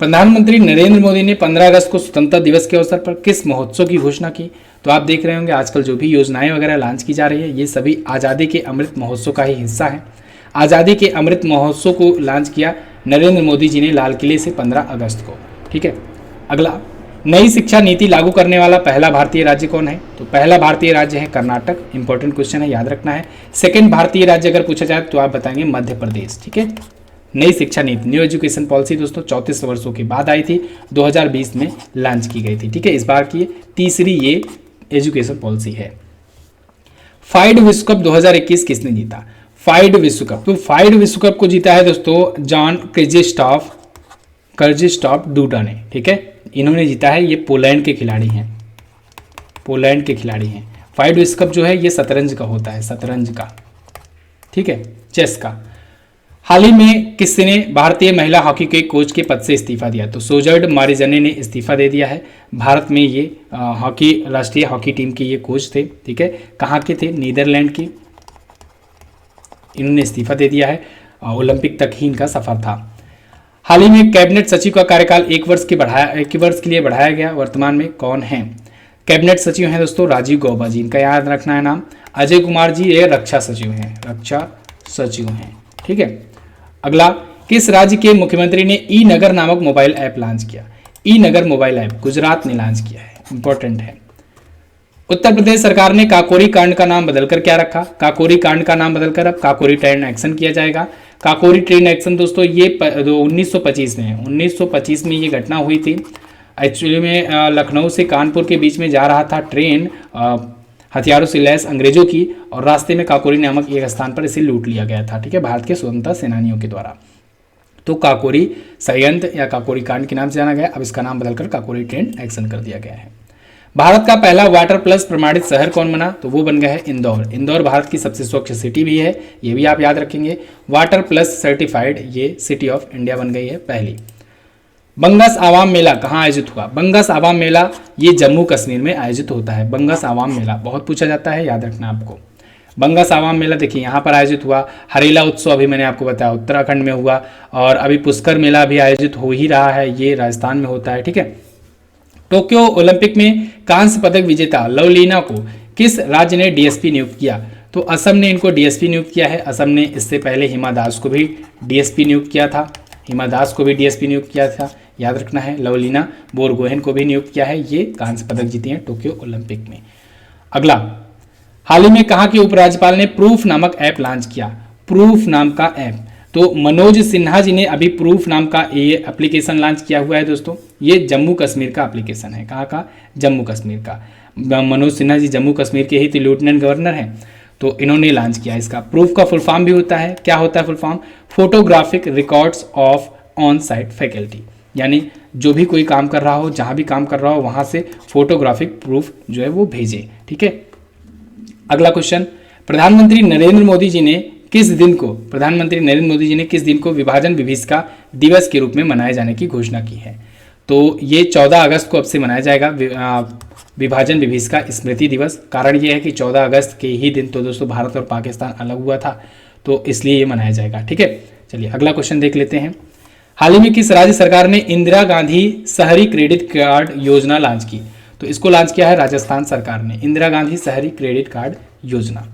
प्रधानमंत्री नरेंद्र मोदी ने 15 अगस्त को स्वतंत्रता दिवस के अवसर पर किस महोत्सव की घोषणा की? तो आप देख रहे होंगे आजकल जो भी योजनाएं वगैरह लॉन्च की जा रही है, ये सभी आज़ादी के अमृत महोत्सव का ही हिस्सा है। आज़ादी के अमृत महोत्सव को लॉन्च किया नरेंद्र मोदी जी ने लाल किले से 15 अगस्त को। ठीक है, अगला, नई शिक्षा नीति लागू करने वाला पहला भारतीय राज्य कौन है? तो पहला भारतीय राज्य है कर्नाटक। इंपॉर्टेंट क्वेश्चन है, याद रखना है। सेकंड भारतीय राज्य अगर पूछा जाए तो आप बताएंगे मध्य प्रदेश। ठीक है, नई शिक्षा नीति, न्यू एजुकेशन पॉलिसी दोस्तों 34 वर्षों के बाद आई थी, 2020 में लॉन्च की गई थी। ठीक है, इस बार की तीसरी ये एजुकेशन पॉलिसी है। फाइड विश्व कप 2021 किसने जीता? फाइड विश्व कप, तो फाइड विश्व कप को जीता है दोस्तों जॉन कर्जिस्टॉफ डूडा ने। ठीक है, इन्होंने जीता है, ये पोलैंड के खिलाड़ी हैं। फाइड विश्व कप जो है ये शतरंज का होता है, शतरंज का। ठीक है, चेस का। हाल ही में किसने भारतीय महिला हॉकी के कोच के पद से इस्तीफा दिया? तो सोजर्ड मारिजने ने इस्तीफा दे दिया है। भारत में ये राष्ट्रीय हॉकी टीम के ये कोच थे। ठीक है, कहाँ के थे? नीदरलैंड के। इन्होंने इस्तीफा दे दिया है, ओलंपिक तक ही इनका सफर था। हाल ही में कैबिनेट सचिव का कार्यकाल 1 वर्ष के लिए बढ़ाया गया। वर्तमान में कौन है कैबिनेट सचिव? हैं दोस्तों राजीव गौबा जी, इनका याद रखना है नाम। अजय कुमार जी ये रक्षा सचिव हैं। ठीक है, अगला, किस राज्य के मुख्यमंत्री ने ई नगर नामक मोबाइल ऐप लॉन्च किया? ई नगर मोबाइल ऐप गुजरात ने लॉन्च किया है, इंपॉर्टेंट है। उत्तर प्रदेश सरकार ने काकोरी कांड का नाम बदलकर क्या रखा? काकोरी कांड का नाम बदलकर अब काकोरी ट्रेन एक्शन किया जाएगा। काकोरी ट्रेन एक्शन दोस्तों ये 1925 में 1925 में ये घटना हुई थी। एक्चुअली में लखनऊ से कानपुर के बीच में जा रहा था ट्रेन हथियारों से लैस अंग्रेजों की, और रास्ते में काकोरी नामक एक स्थान पर इसे लूट लिया गया था। ठीक है, भारत के स्वतंत्रता सेनानियों के द्वारा। तो काकोरी षड्यंत्र या काकोरी कांड के नाम से जाना गया, अब इसका नाम बदलकर काकोरी ट्रेन एक्शन कर दिया गया है। भारत का पहला वाटर प्लस प्रमाणित शहर कौन बना? तो वो बन गया है इंदौर। इंदौर भारत की सबसे स्वच्छ सिटी भी है, ये भी आप याद रखेंगे। वाटर प्लस सर्टिफाइड ये सिटी ऑफ इंडिया बन गई है पहली। बंगस आवाम मेला कहाँ आयोजित हुआ? बंगस आवाम मेला ये जम्मू कश्मीर में आयोजित होता है। बंगस आवाम मेला बहुत पूछा जाता है, याद रखना आपको। बंगस आवाम मेला देखिए यहाँ पर आयोजित हुआ। हरेला उत्सव अभी मैंने आपको बताया उत्तराखंड में हुआ, और अभी पुष्कर मेला भी आयोजित हो ही रहा है, ये राजस्थान में होता है। ठीक है, टोक्यो ओलंपिक में कांस्य पदक विजेता लवलीना को किस राज्य ने डीएसपी नियुक्त किया? तो असम ने इनको डीएसपी नियुक्त किया है। असम ने इससे पहले हिमा दास को भी डीएसपी नियुक्त किया था, याद रखना है। लवलीना बोरगोहेन को भी नियुक्त किया है, ये कांस्य पदक जीती हैं टोक्यो ओलंपिक में। अगला, हाल ही में कहाँ के उपराज्यपाल ने प्रूफ नामक ऐप लॉन्च किया? प्रूफ नाम का ऐप, तो मनोज सिन्हा जी ने अभी प्रूफ नाम का ये एप्लीकेशन लॉन्च किया हुआ है दोस्तों। ये जम्मू कश्मीर का एप्लीकेशन है। कहाँ का? जम्मू कश्मीर का। मनोज सिन्हा जी जम्मू कश्मीर के ही तो लेफ्टिनेंट गवर्नर हैं, तो इन्होंने लॉन्च किया इसका। प्रूफ का फुल फॉर्म भी होता है, क्या होता है full form? Photographic records of on site faculty, यानी जो भी कोई काम कर रहा हो, जहाँ भी काम कर रहा हो, वहाँ से फोटोग्राफिक प्रूफ जो है वो भेजे। ठीक है, अगला क्वेश्चन, प्रधानमंत्री नरेंद्र मोदी जी ने किस दिन को विभाजन विभीषिका दिवस के रूप में मनाए जाने की घोषणा की है? तो ये 14 अगस्त को अब से मनाया जाएगा विभाजन विभीषिका स्मृति दिवस। कारण ये है कि 14 अगस्त के ही दिन तो दोस्तों भारत और पाकिस्तान अलग हुआ था, तो इसलिए ये मनाया जाएगा। ठीक है, चलिए अगला क्वेश्चन देख लेते हैं। हाल ही में किस राज्य सरकार ने इंदिरा गांधी शहरी क्रेडिट कार्ड योजना लॉन्च की? तो इसको लॉन्च किया है राजस्थान सरकार ने, इंदिरा गांधी शहरी क्रेडिट कार्ड योजना।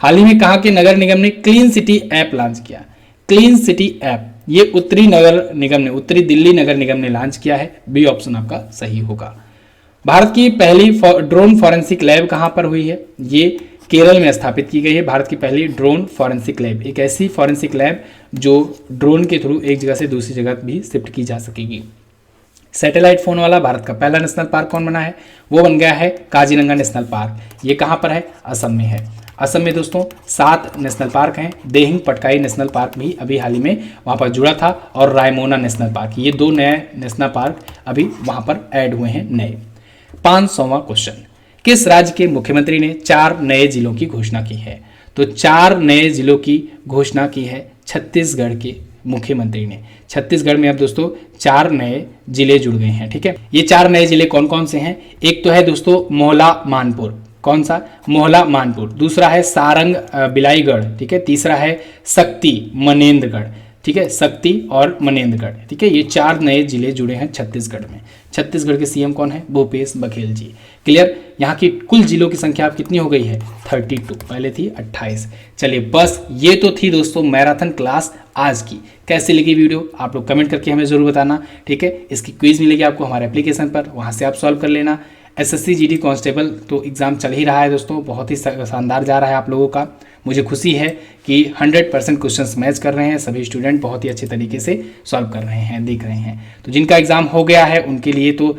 हाल ही में कहा कि नगर निगम ने क्लीन सिटी ऐप लॉन्च किया? क्लीन सिटी ऐप ये उत्तरी दिल्ली नगर निगम ने लॉन्च किया है। बी ऑप्शन आपका सही होगा। भारत की पहली ड्रोन फॉरेंसिक लैब कहां पर हुई है? ये केरल में स्थापित की गई है भारत की पहली ड्रोन फॉरेंसिक लैब, एक ऐसी फॉरेंसिक लैब जो ड्रोन के थ्रू एक जगह से दूसरी जगह भी शिफ्ट की जा सकेगी। सैटेलाइट फोन वाला भारत का पहला नेशनल पार्क कौन बना है? वो बन गया है काजीरंगा नेशनल पार्क। ये कहाँ पर है? असम में है। असम में दोस्तों 7 नेशनल पार्क हैं। देहिंग पटकाई नेशनल पार्क भी अभी हाल ही में वहाँ पर जुड़ा था, और रायमोना नेशनल पार्क, ये 2 नए नेशनल पार्क अभी वहाँ पर ऐड हुए हैं नए। 500वां क्वेश्चन, किस राज्य के मुख्यमंत्री ने 4 नए जिलों की घोषणा की है? तो 4 नए जिलों की घोषणा की है छत्तीसगढ़ के मुख्यमंत्री ने। छत्तीसगढ़ में अब दोस्तों 4 नए जिले जुड़ गए हैं। ठीक है, ये 4 नए जिले कौन कौन से हैं? एक तो है दोस्तों मोहला मानपुर। कौन सा? मोहला मानपुर। दूसरा है सारंग बिलाईगढ़। ठीक है, तीसरा है शक्ति मनेन्द्रगढ़। ठीक है, शक्ति और मनेन्द्रगढ़। ठीक है, ये 4 नए जिले जुड़े हैं छत्तीसगढ़ में। छत्तीसगढ़ के सीएम कौन है? भूपेश बघेल जी। क्लियर? यहाँ की कुल जिलों की संख्या अब कितनी हो गई है? 32, पहले थी 28। चलिए बस ये तो थी दोस्तों मैराथन क्लास आज की। कैसे लगी वीडियो आप लोग कमेंट करके हमें जरूर बताना। ठीक है, इसकी क्विज मिलेगी आपको हमारे एप्लीकेशन पर, वहाँ से आप सॉल्व कर लेना। एसएससी जीडी कांस्टेबल तो एग्ज़ाम चल ही रहा है दोस्तों, बहुत ही शानदार जा रहा है आप लोगों का। मुझे खुशी है कि 100% क्वेश्चंस मैच कर रहे हैं, सभी स्टूडेंट बहुत ही अच्छे तरीके से सॉल्व कर रहे हैं, देख रहे हैं। तो जिनका एग्ज़ाम हो गया है उनके लिए तो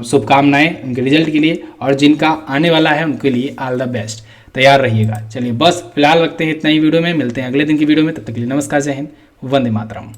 शुभकामनाएं उनके रिजल्ट के लिए, और जिनका आने वाला है उनके लिए ऑल द बेस्ट। तैयार रहिएगा। चलिए बस फिलहाल रखते हैं इतना ही वीडियो में, मिलते हैं अगले दिन की वीडियो में। तब तक के लिए नमस्कार, जय हिंद, वंदे मातरम।